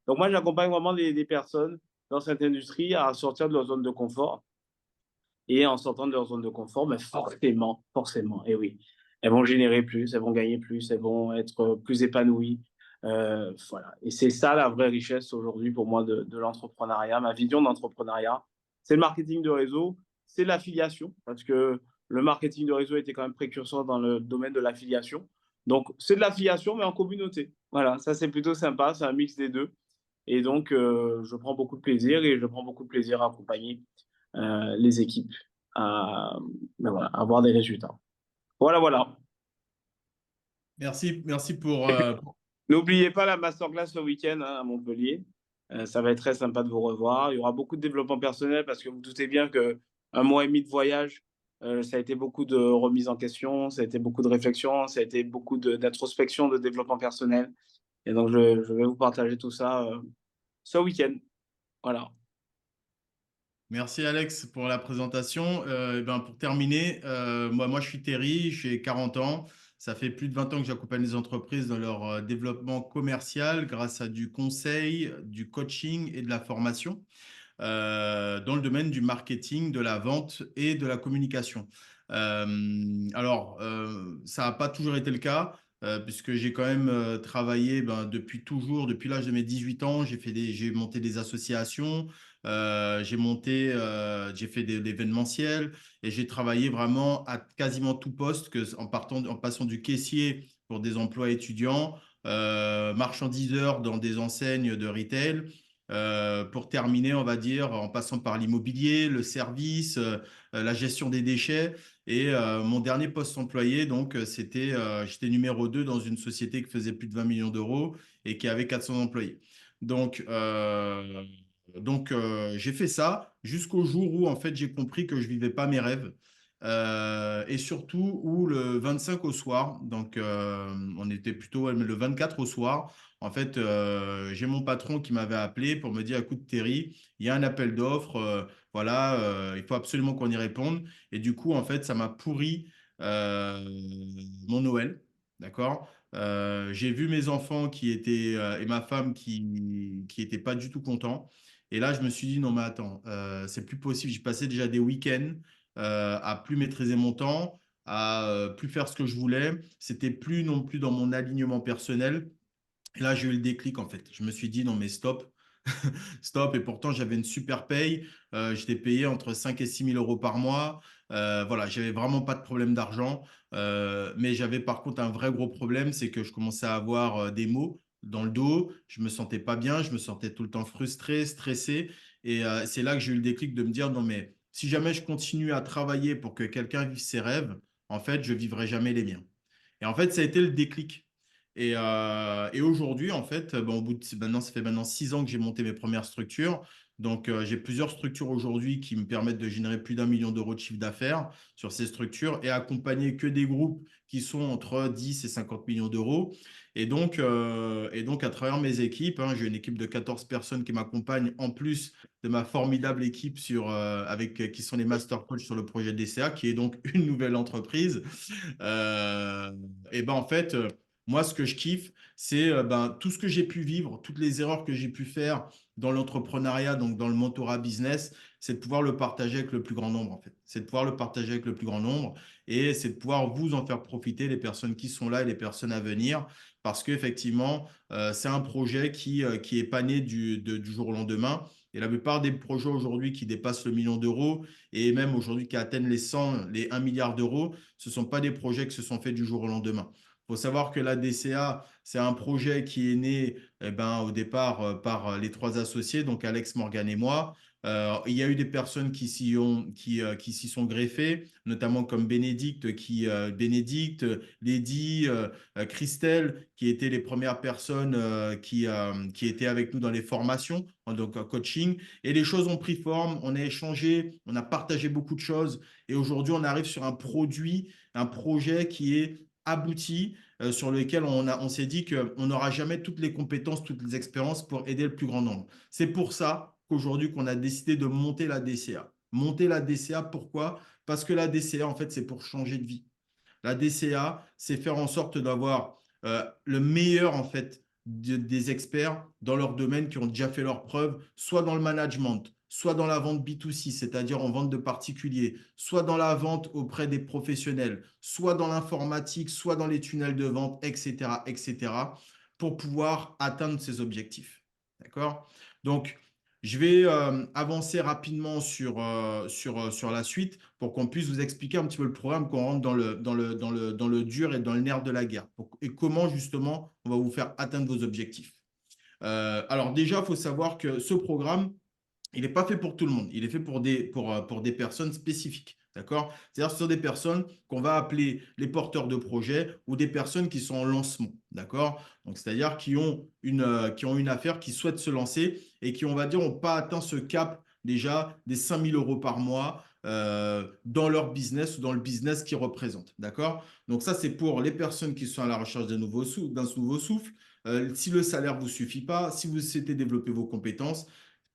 Donc, moi, j'accompagne vraiment les personnes dans cette industrie à sortir de leur zone de confort. Et en sortant de leur zone de confort, forcément, et oui, elles vont générer plus, elles vont gagner plus, elles vont être plus épanouies. Voilà. Et c'est ça la vraie richesse aujourd'hui pour moi de l'entrepreneuriat. Ma vision d'entrepreneuriat, c'est le marketing de réseau, c'est l'affiliation, parce que le marketing de réseau était quand même précurseur dans le domaine de l'affiliation. Donc, c'est de l'affiliation, mais en communauté. Voilà, ça c'est plutôt sympa, c'est un mix des deux. Et donc, je prends beaucoup de plaisir et je prends beaucoup de plaisir à accompagner les équipes à, ben voilà, à avoir des résultats. Voilà, voilà. Merci pour, N'oubliez pas la masterclass ce week-end à Montpellier. Ça va être très sympa de vous revoir. Il y aura beaucoup de développement personnel parce que vous doutez bien qu'un mois et demi de voyage, ça a été beaucoup de remise en question, ça a été beaucoup de réflexion, ça a été beaucoup d'introspection, de développement personnel. Et donc, je vais vous partager tout ça ce week-end. Voilà. Merci Alex pour la présentation. Eh ben, pour terminer, moi je suis Terry, j'ai 40 ans. Ça fait plus de 20 ans que j'accompagne les entreprises dans leur développement commercial grâce à du conseil, du coaching et de la formation dans le domaine du marketing, de la vente et de la communication. Ça n'a pas toujours été le cas. Puisque j'ai quand même travaillé depuis toujours, depuis l'âge de mes 18 ans, j'ai monté des associations, j'ai fait de l'événementiel et j'ai travaillé vraiment à quasiment tout poste, en passant du caissier pour des emplois étudiants, marchandiseur dans des enseignes de retail, pour terminer, on va dire, en passant par l'immobilier, le service, la gestion des déchets. Et mon dernier poste employé, donc, j'étais numéro 2 dans une société qui faisait plus de 20 millions d'euros et qui avait 400 employés. Donc, j'ai fait ça jusqu'au jour où, en fait, j'ai compris que je ne vivais pas mes rêves. Et surtout, où le 25 au soir, donc on était plutôt le 24 au soir, en fait, j'ai mon patron qui m'avait appelé pour me dire, écoute Terry, il y a un appel d'offres, voilà, il faut absolument qu'on y réponde. Et du coup, en fait, ça m'a pourri euh, mon Noël, d'accord? J'ai vu mes enfants et ma femme qui étaient pas du tout contents. Et là, je me suis dit, non mais attends, c'est plus possible. J'ai passé déjà des week-ends à plus maîtriser mon temps, à plus faire ce que je voulais. C'était plus non plus dans mon alignement personnel. Et là, j'ai eu le déclic en fait. Je me suis dit non mais stop, stop. Et pourtant, j'avais une super paye. J'étais payé entre 5 et 6 000 euros par mois. Voilà, j'avais vraiment pas de problème d'argent. Mais j'avais par contre un vrai gros problème, c'est que je commençais à avoir des maux dans le dos. Je me sentais pas bien, je me sentais tout le temps frustré, stressé. Et c'est là que j'ai eu le déclic de me dire non mais si jamais je continue à travailler pour que quelqu'un vive ses rêves, en fait, je vivrai jamais les miens. Et en fait, ça a été le déclic. Et aujourd'hui, en fait, maintenant, ça fait maintenant 6 ans que j'ai monté mes premières structures. Donc, j'ai plusieurs structures aujourd'hui qui me permettent de générer plus d'1 million d'euros de chiffre d'affaires sur ces structures et accompagner que des groupes qui sont entre 10 et 50 millions d'euros. Et donc, à travers mes équipes, hein, j'ai une équipe de 14 personnes qui m'accompagnent en plus de ma formidable équipe qui sont les master coach sur le projet DCA, qui est donc une nouvelle entreprise. En fait, moi, ce que je kiffe, c'est tout ce que j'ai pu vivre, toutes les erreurs que j'ai pu faire dans l'entrepreneuriat, donc dans le mentorat business, c'est de pouvoir le partager avec le plus grand nombre, en fait. C'est de pouvoir le partager avec le plus grand nombre et c'est de pouvoir vous en faire profiter, les personnes qui sont là et les personnes à venir, parce qu'effectivement, c'est un projet qui est pas né du jour au lendemain. Et la plupart des projets aujourd'hui qui dépassent le million d'euros et même aujourd'hui qui atteignent les 1 milliard d'euros, ce ne sont pas des projets qui se sont faits du jour au lendemain. Il faut savoir que la DCA, c'est un projet qui est né au départ par les 3 associés, donc Alex, Morgan et moi. Il y a eu des personnes qui s'y sont greffées, notamment comme Bénédicte, Lady, Christelle, qui étaient les premières personnes qui étaient avec nous dans les formations, donc en coaching. Et les choses ont pris forme, on a échangé, on a partagé beaucoup de choses. Et aujourd'hui, on arrive sur un projet qui est abouti, sur lequel on s'est dit qu'on n'aura jamais toutes les compétences, toutes les expériences pour aider le plus grand nombre. C'est pour ça qu'aujourd'hui, qu'on a décidé de monter la DCA. Monter la DCA, pourquoi? Parce que la DCA, en fait, c'est pour changer de vie. La DCA, c'est faire en sorte d'avoir le meilleur en fait des experts dans leur domaine qui ont déjà fait leurs preuves, soit dans le management, soit dans la vente B2C, c'est-à-dire en vente de particuliers, soit dans la vente auprès des professionnels, soit dans l'informatique, soit dans les tunnels de vente, etc., pour pouvoir atteindre ces objectifs. D'accord? Donc, je vais avancer rapidement sur la suite pour qu'on puisse vous expliquer un petit peu le programme, qu'on rentre dans le dur et dans le nerf de la guerre. Et comment, justement, on va vous faire atteindre vos objectifs. Alors déjà, il faut savoir que ce programme, il n'est pas fait pour tout le monde. Il est fait pour des personnes spécifiques. D'accord? C'est-à-dire que ce sont des personnes qu'on va appeler les porteurs de projets ou des personnes qui sont en lancement. D'accord? Donc, c'est-à-dire qui ont une affaire, qui souhaitent se lancer et qui, on va dire, n'ont pas atteint ce cap déjà des 5 000 € par mois dans leur business ou dans le business qu'ils représentent. D'accord? Donc, ça, c'est pour les personnes qui sont à la recherche d'un nouveau souffle. Si le salaire ne vous suffit pas, si vous souhaitez développer vos compétences,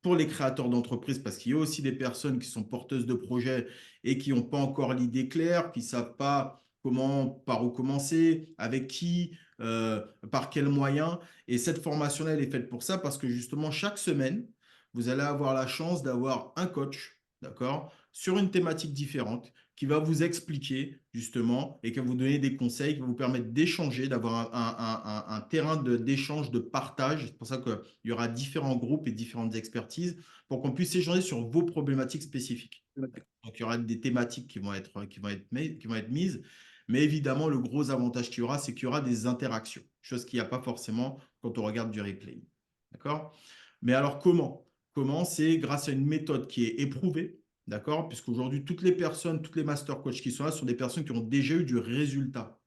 pour les créateurs d'entreprises, parce qu'il y a aussi des personnes qui sont porteuses de projets et qui n'ont pas encore l'idée claire, qui ne savent pas par où commencer, avec qui, par quels moyens. Et cette formation-là, elle est faite pour ça, parce que justement, chaque semaine, vous allez avoir la chance d'avoir un coach, d'accord, sur une thématique différente, qui va vous expliquer justement et qui va vous donner des conseils, qui va vous permettre d'échanger, d'avoir un terrain d'échange, de partage. C'est pour ça qu'il y aura différents groupes et différentes expertises pour qu'on puisse échanger sur vos problématiques spécifiques. Donc, il y aura des thématiques qui vont être mises. Mais évidemment, le gros avantage qu'il y aura, c'est qu'il y aura des interactions, chose qu'il n'y a pas forcément quand on regarde du replay. D'accord? Mais alors, comment? Comment? C'est grâce à une méthode qui est éprouvée, d'accord? Puisqu'aujourd'hui, toutes les personnes, toutes les master coachs qui sont là sont des personnes qui ont déjà eu du résultat,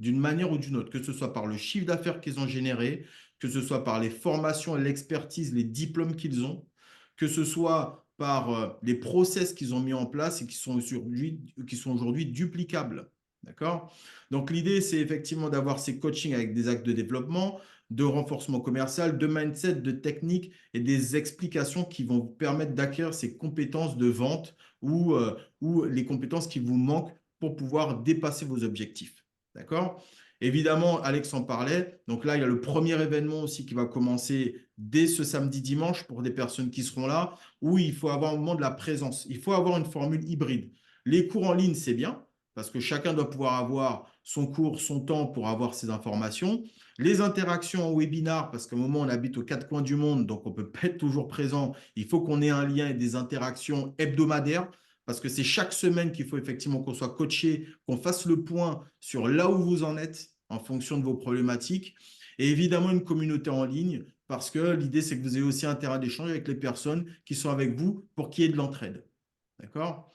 d'une manière ou d'une autre, que ce soit par le chiffre d'affaires qu'ils ont généré, que ce soit par les formations, l'expertise, les diplômes qu'ils ont, que ce soit par les process qu'ils ont mis en place et qui sont aujourd'hui duplicables. D'accord? Donc, l'idée, c'est effectivement d'avoir ces coachings avec des actes de développement, de renforcement commercial, de mindset, de technique et des explications qui vont vous permettre d'acquérir ces compétences de vente ou les compétences qui vous manquent pour pouvoir dépasser vos objectifs. D'accord? Évidemment, Alex en parlait. Donc là, il y a le premier événement aussi qui va commencer dès ce samedi dimanche pour des personnes qui seront là, où il faut avoir un moment de la présence. Il faut avoir une formule hybride. Les cours en ligne, c'est bien, parce que chacun doit pouvoir avoir son cours, son temps pour avoir ces informations. Les interactions en webinar, parce qu'à un moment, on habite aux quatre coins du monde, donc on ne peut pas être toujours présent. Il faut qu'on ait un lien et des interactions hebdomadaires, parce que c'est chaque semaine qu'il faut effectivement qu'on soit coaché, qu'on fasse le point sur là où vous en êtes en fonction de vos problématiques. Et évidemment, une communauté en ligne, parce que l'idée, c'est que vous ayez aussi un terrain d'échange avec les personnes qui sont avec vous pour qu'il y ait de l'entraide. D'accord?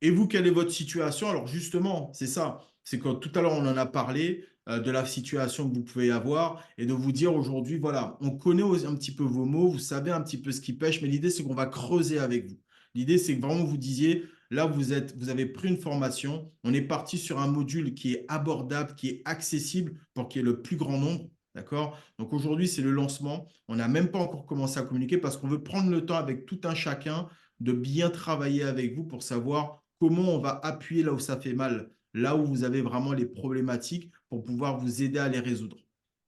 Et vous, quelle est votre situation? Alors justement, c'est ça. C'est que tout à l'heure, on en a parlé de la situation que vous pouvez avoir et de vous dire aujourd'hui, voilà, on connaît un petit peu vos mots, vous savez un petit peu ce qui pêche, mais l'idée, c'est qu'on va creuser avec vous. L'idée, c'est que vraiment vous disiez, là, vous avez pris une formation, on est parti sur un module qui est abordable, qui est accessible pour qu'il y ait le plus grand nombre. D'accord? Donc aujourd'hui, c'est le lancement. On n'a même pas encore commencé à communiquer parce qu'on veut prendre le temps avec tout un chacun de bien travailler avec vous pour savoir comment on va appuyer là où ça fait mal, là où vous avez vraiment les problématiques pour pouvoir vous aider à les résoudre.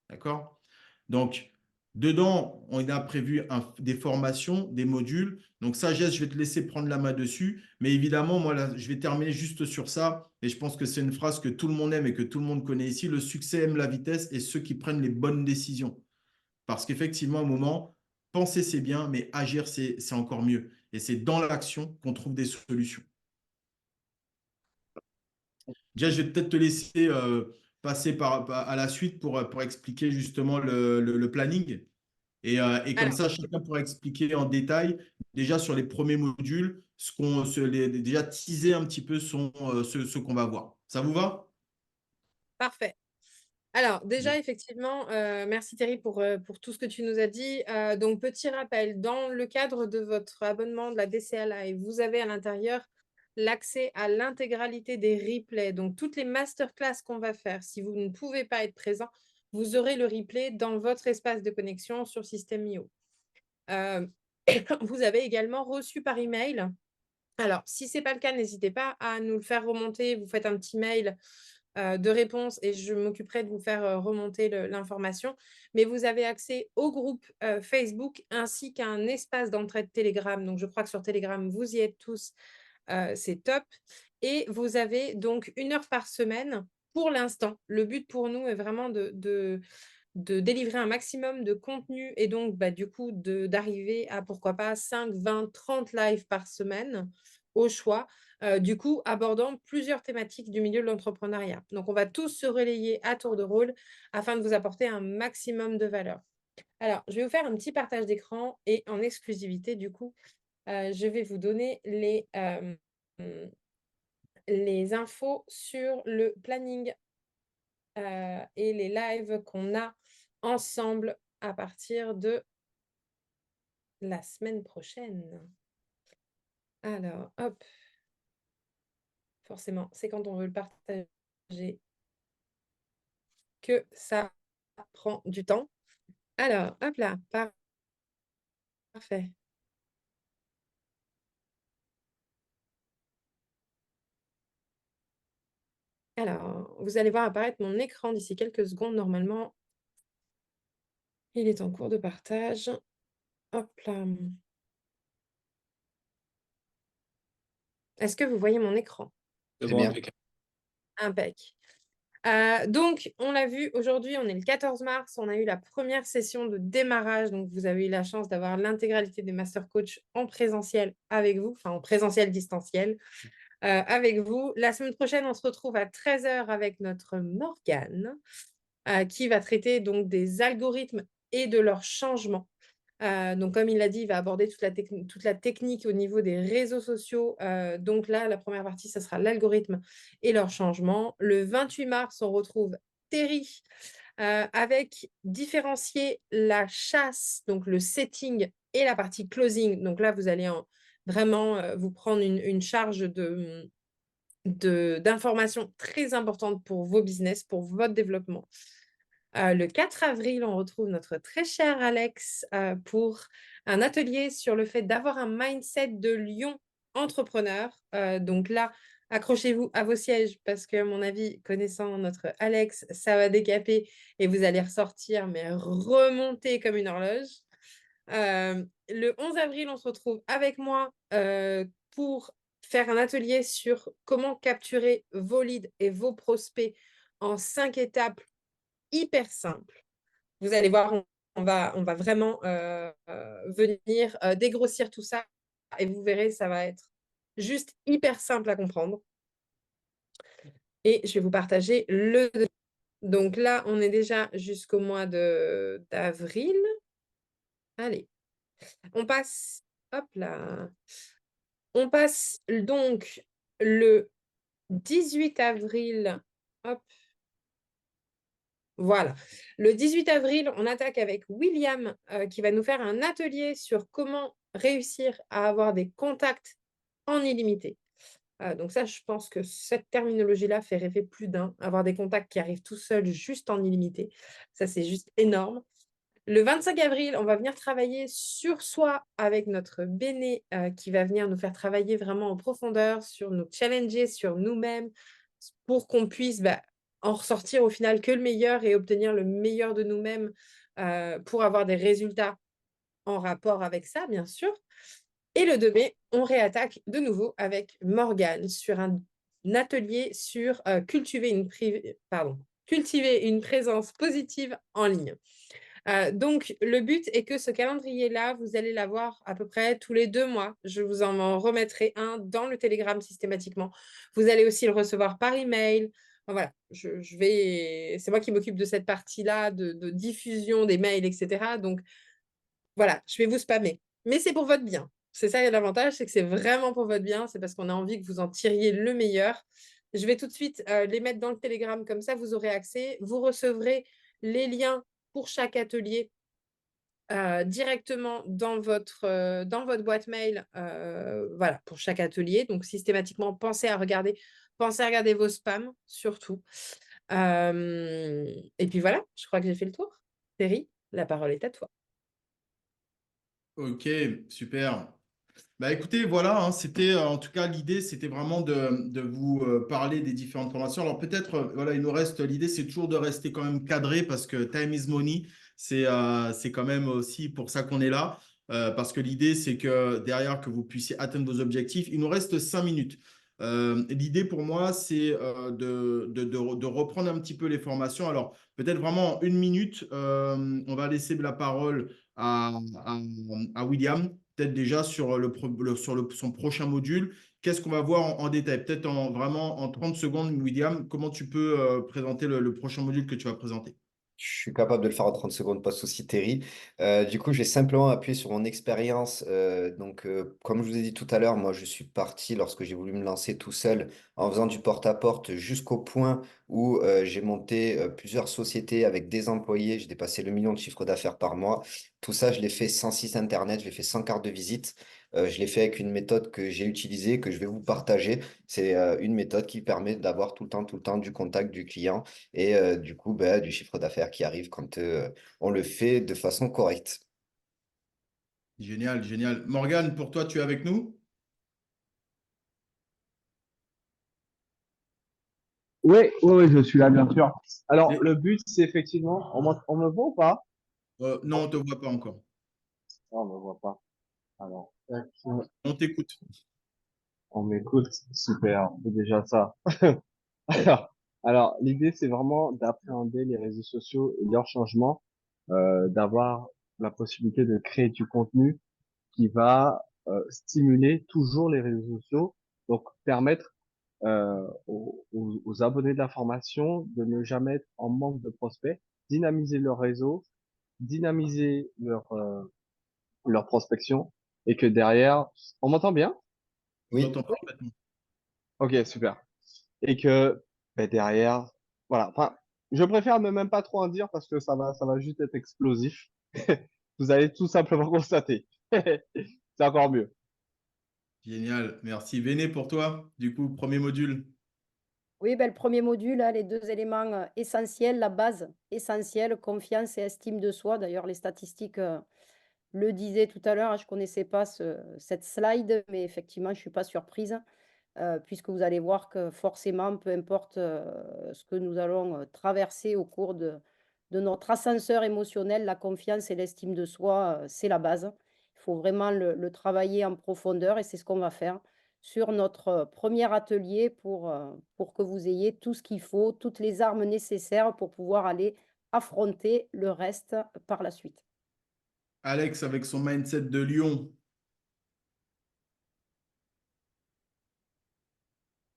D'accord? Donc, dedans, on a prévu des formations, des modules. Donc, ça, Jess, je vais te laisser prendre la main dessus. Mais évidemment, moi, là, je vais terminer juste sur ça. Et je pense que c'est une phrase que tout le monde aime et que tout le monde connaît ici. Le succès aime la vitesse et ceux qui prennent les bonnes décisions. Parce qu'effectivement, à un moment, penser, c'est bien, mais agir, c'est encore mieux. Et c'est dans l'action qu'on trouve des solutions. Déjà, je vais peut-être te laisser passer à la suite pour expliquer justement le planning. Et comme Alors, ça, chacun pourra expliquer en détail, déjà sur les premiers modules, déjà teaser un petit peu ce qu'on va voir. Ça vous va? parfait. Alors, déjà, effectivement, merci Thierry pour tout ce que tu nous as dit. Donc, petit rappel, dans le cadre de votre abonnement de la DCA Live, vous avez à l'intérieur l'accès à l'intégralité des replays. Donc, toutes les masterclass qu'on va faire, si vous ne pouvez pas être présent, vous aurez le replay dans votre espace de connexion sur System.io. Vous avez également reçu par email. Alors, si ce n'est pas le cas, n'hésitez pas à nous le faire remonter. Vous faites un petit mail de réponse et je m'occuperai de vous faire remonter l'information. Mais vous avez accès au groupe Facebook ainsi qu'à un espace d'entraide Telegram. Donc, je crois que sur Telegram, vous y êtes tous. C'est top. Et vous avez donc 1 heure par semaine pour l'instant. Le but pour nous est vraiment de délivrer un maximum de contenu et donc du coup d'arriver à pourquoi pas 5, 20, 30 lives par semaine au choix, du coup abordant plusieurs thématiques du milieu de l'entrepreneuriat. Donc on va tous se relayer à tour de rôle afin de vous apporter un maximum de valeur. Alors, je vais vous faire un petit partage d'écran et en exclusivité, du coup, je vais vous donner les infos sur le planning et les lives qu'on a ensemble à partir de la semaine prochaine. Alors, hop. Forcément, c'est quand on veut le partager que ça prend du temps. Alors, hop là, parfait. Alors, vous allez voir apparaître mon écran d'ici quelques secondes. Normalement, il est en cours de partage. Hop là. Est-ce que vous voyez mon écran? C'est Très bon, bien. impeccable. Impec. Donc, on l'a vu, aujourd'hui, on est le 14 mars, on a eu la première session de démarrage. Donc, vous avez eu la chance d'avoir l'intégralité des Master Coach en présentiel avec vous, enfin en présentiel distanciel avec vous. La semaine prochaine, on se retrouve à 13 h avec notre Morgane qui va traiter donc des algorithmes et de leurs changements. Donc, comme il l'a dit, il va aborder toute la technique au niveau des réseaux sociaux. Donc là, la première partie, ce sera l'algorithme et leurs changements. Le 28 mars, on retrouve Terry avec différencier la chasse, donc le setting et la partie closing. Donc là, vous allez vraiment vous prendre une charge d'informations très importantes pour vos business, pour votre développement. Le 4 avril, on retrouve notre très cher Alex pour un atelier sur le fait d'avoir un mindset de lion entrepreneur. Donc là, accrochez-vous à vos sièges parce que, à mon avis, connaissant notre Alex, ça va décaper et vous allez ressortir, mais remonter comme une horloge. Le 11 avril, on se retrouve avec moi pour faire un atelier sur comment capturer vos leads et vos prospects en 5 étapes hyper simple. Vous allez voir, on va vraiment venir dégrossir tout ça et vous verrez, ça va être juste hyper simple à comprendre. Et je vais vous partager le... Donc là, on est déjà jusqu'au mois d'avril. Allez, on passe... Hop là. On passe donc le 18 avril. Hop. Voilà. Le 18 avril, on attaque avec William qui va nous faire un atelier sur comment réussir à avoir des contacts en illimité. Donc ça, je pense que cette terminologie-là fait rêver plus d'un. Avoir des contacts qui arrivent tout seuls, juste en illimité. Ça, c'est juste énorme. Le 25 avril, on va venir travailler sur soi avec notre Béné qui va venir nous faire travailler vraiment en profondeur sur nos challenges, sur nous-mêmes, pour qu'on puisse en ressortir au final que le meilleur et obtenir le meilleur de nous-mêmes pour avoir des résultats en rapport avec ça, bien sûr. Et le 2 mai, on réattaque de nouveau avec Morgane sur un atelier sur cultiver une présence positive en ligne. Donc, le but est que ce calendrier-là, vous allez l'avoir à peu près tous les 2 mois. Je vous en remettrai un dans le Telegram systématiquement. Vous allez aussi le recevoir par email. Voilà, c'est moi qui m'occupe de cette partie-là, de diffusion des mails, etc. Donc, voilà, je vais vous spammer. Mais c'est pour votre bien. C'est ça l'avantage, c'est que c'est vraiment pour votre bien. C'est parce qu'on a envie que vous en tiriez le meilleur. Je vais tout de suite les mettre dans le Telegram. Comme ça, vous aurez accès. Vous recevrez les liens pour chaque atelier directement dans votre boîte mail, voilà, pour chaque atelier. Donc, systématiquement, pensez à regarder vos spams, surtout. Et puis voilà, je crois que j'ai fait le tour. Terry, la parole est à toi. Ok, super. Bah écoutez, voilà, hein, c'était en tout cas l'idée, c'était vraiment de vous parler des différentes formations. Alors peut-être, voilà, il nous reste l'idée, c'est toujours de rester quand même cadré parce que time is money, c'est quand même aussi pour ça qu'on est là. Parce que l'idée, c'est que derrière, que vous puissiez atteindre vos objectifs, il nous reste 5 minutes. L'idée pour moi, c'est de reprendre un petit peu les formations. Alors, peut-être vraiment en 1 minute, on va laisser la parole à William, peut-être déjà sur son prochain module. Qu'est-ce qu'on va voir en détail? Peut-être vraiment en 30 secondes, William, comment tu peux présenter le prochain module que tu vas présenter? Je suis capable de le faire en 30 secondes, pas de souci, Terry. Du coup, je vais simplement appuyer sur mon expérience. Comme je vous ai dit tout à l'heure, moi, je suis parti lorsque j'ai voulu me lancer tout seul en faisant du porte-à-porte jusqu'au point où j'ai monté plusieurs sociétés avec des employés. J'ai dépassé le million de chiffre d'affaires par mois. Tout ça, je l'ai fait sans site internet, je l'ai fait sans carte de visite. Je l'ai fait avec une méthode que j'ai utilisée, que je vais vous partager. C'est une méthode qui permet d'avoir tout le temps du contact du client et du coup, bah, du chiffre d'affaires qui arrive quand on le fait de façon correcte. Génial, génial. Morgane, pour toi, tu es avec nous? Oui, oui, oui, je suis là, bien sûr. Alors, Et- le but, c'est effectivement, on me voit ou pas? non, on ne te voit pas encore. Non, on me voit pas. Alors, tac, On t'écoute. on m'écoute, super, c'est déjà ça. Alors, l'idée, c'est vraiment d'appréhender les réseaux sociaux et leurs changements, d'avoir la possibilité de créer du contenu qui va stimuler toujours les réseaux sociaux, donc permettre aux abonnés de la formation de ne jamais être en manque de prospects, dynamiser leur réseau, dynamiser leur prospection, et que derrière, on m'entend bien? On Oui, t'entend parfaitement. Ok, super. Et que ben, derrière, voilà. Enfin, je préfère ne même pas trop en dire parce que ça va juste être explosif. Vous allez tout simplement constater. C'est encore mieux. Génial, merci. Véné, pour toi, du coup, premier module. Oui, ben, le premier module, hein, les deux éléments essentiels, la base essentielle, confiance et estime de soi. D'ailleurs, les statistiques le disaient tout à l'heure, hein, je ne connaissais pas cette slide, mais effectivement, je ne suis pas surprise, puisque vous allez voir que forcément, peu importe ce que nous allons traverser au cours de notre ascenseur émotionnel, la confiance et l'estime de soi, c'est la base. Il faut vraiment le travailler en profondeur et c'est ce qu'on va faire sur notre premier atelier pour que vous ayez tout ce qu'il faut, toutes les armes nécessaires pour pouvoir aller affronter le reste par la suite. Alex, avec son mindset de Lyon.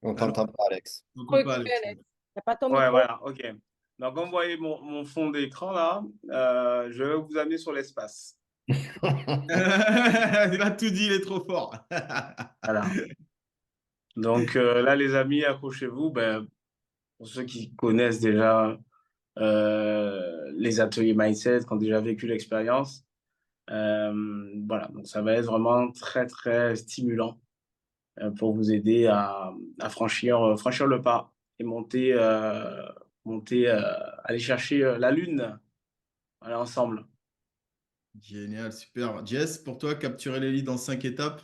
on Allô? t'entend pas, Alex. On t'entend pas, Recoupé, Alex. Alex. Il n'y a pas ton Ouais, micro? voilà, ok. Donc, comme vous voyez mon fond d'écran là, je vais vous amener sur l'espace. Il a tout dit, il est trop fort. Voilà. Donc là, les amis, accrochez-vous. Ben, pour ceux qui connaissent déjà les ateliers Mindset, qui ont déjà vécu l'expérience, voilà. Donc, ça va être vraiment très, très stimulant pour vous aider à franchir le pas et aller chercher la lune, voilà, ensemble. Génial, super. Jess, pour toi, capturer les leads en 5 étapes.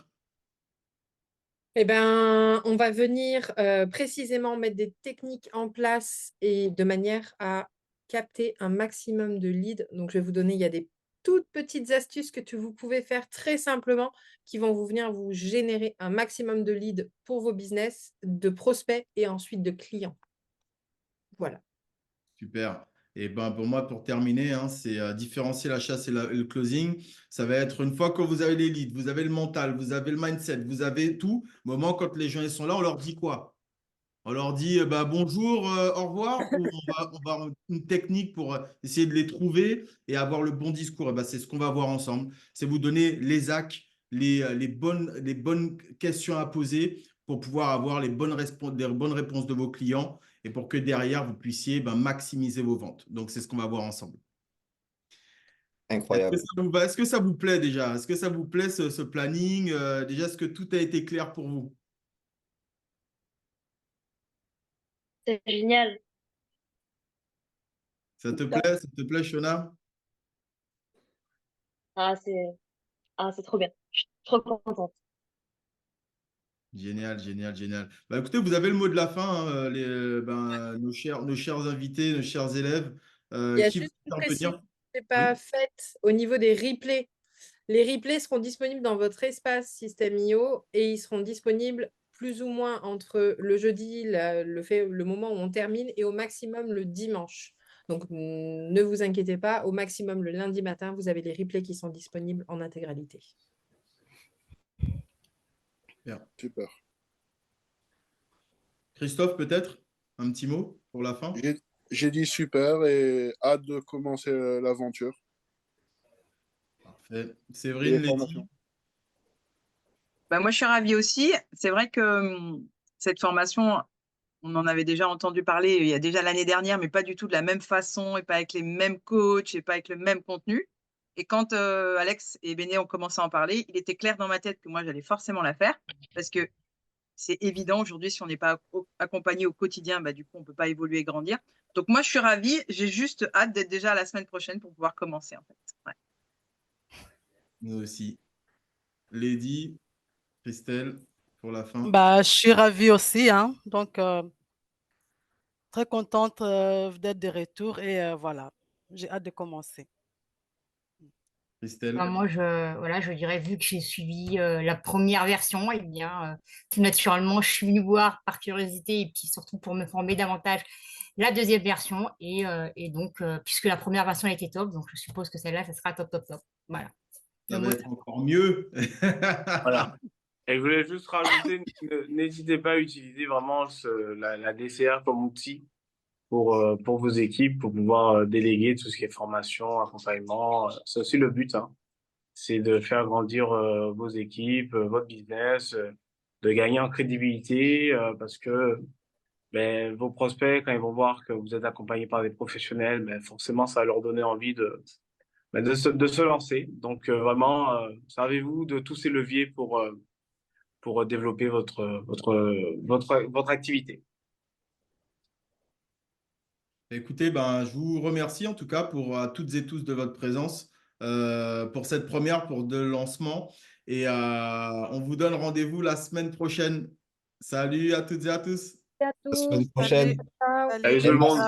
Eh ben, on va venir précisément mettre des techniques en place et de manière à capter un maximum de leads. Donc, je vais vous donner, il y a des toutes petites astuces que vous pouvez faire très simplement qui vont vous venir vous générer un maximum de leads pour vos business, de prospects et ensuite de clients. Voilà. Super. Et ben pour moi, pour terminer, hein, c'est différencier la chasse et le closing. Ça va être une fois que vous avez les leads, vous avez le mental, vous avez le mindset, vous avez tout. Au moment quand les gens ils sont là, on leur dit quoi? On leur dit bah, bonjour, au revoir, ou on va avoir une technique pour essayer de les trouver et avoir le bon discours. Et ben, c'est ce qu'on va voir ensemble. C'est vous donner les hacks, les bonnes questions à poser pour pouvoir avoir les bonnes réponses de vos clients et pour que derrière, vous puissiez maximiser vos ventes. Donc, c'est ce qu'on va voir ensemble. Est-ce que Incroyable. ça vous va? Est-ce que ça vous plaît déjà? Est-ce que ça vous plaît ce planning? Déjà, est-ce que tout a été clair pour vous? C'est génial. Ça te plaît? Ça te plaît, Shona? Ah, c'est trop bien. Je suis trop contente. Génial, génial, génial. Bah, écoutez, vous avez le mot de la fin, hein, nos chers invités, nos chers élèves, Il y a qui juste une veut précision intervenir? que je n'ai Oui, pas faite au niveau des replays. Les replays seront disponibles dans votre espace Système.io et ils seront disponibles plus ou moins entre le jeudi, le moment où on termine, et au maximum le dimanche. Donc, ne vous inquiétez pas, au maximum le lundi matin, vous avez les replays qui sont disponibles en intégralité. Bien. Super. Christophe, peut-être un petit mot pour la fin? J'ai dit super et hâte de commencer l'aventure. Parfait. Et Séverine, les Lydie? formations. Bah, moi, je suis ravie aussi. C'est vrai que cette formation, on en avait déjà entendu parler il y a déjà l'année dernière, mais pas du tout de la même façon et pas avec les mêmes coachs et pas avec le même contenu. Et quand Alex et Béné ont commencé à en parler, il était clair dans ma tête que moi, j'allais forcément la faire parce que c'est évident aujourd'hui, si on n'est pas accompagné au quotidien, bah, du coup, on ne peut pas évoluer et grandir. Donc, moi, je suis ravie. J'ai juste hâte d'être déjà la semaine prochaine pour pouvoir commencer, en fait. Ouais. Nous aussi. Lydie, Christelle, pour la fin. Bah, je suis ravie aussi, hein. Donc, très contente d'être de retour et voilà, j'ai hâte de commencer. Christelle? Moi, je dirais, vu que j'ai suivi la première version, eh bien, tout naturellement, je suis venue voir par curiosité et puis surtout pour me former davantage la deuxième version. Et donc, puisque la première version a été top, donc je suppose que celle-là, ça sera top, top, top. Voilà. Ça va être encore mieux. Voilà. Et je voulais juste rajouter, n'hésitez pas à utiliser vraiment la DCR comme outil pour vos équipes, pour pouvoir déléguer tout ce qui est formation, accompagnement. C'est aussi le but, hein. C'est de faire grandir vos équipes, votre business, de gagner en crédibilité parce que ben, vos prospects, quand ils vont voir que vous êtes accompagné par des professionnels, ben, forcément, ça va leur donner envie de se lancer. Donc, vraiment, servez-vous de tous ces leviers pour développer votre activité. Écoutez, ben, je vous remercie en tout cas pour toutes et tous de votre présence pour cette première, pour de lancement. Et on vous donne rendez-vous la semaine prochaine. Salut à toutes et à tous. À La semaine tous. prochaine. Ciao. Salut tout le monde.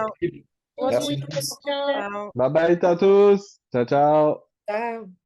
Merci. Ciao. Bye bye à tous. Ciao, ciao. Ciao.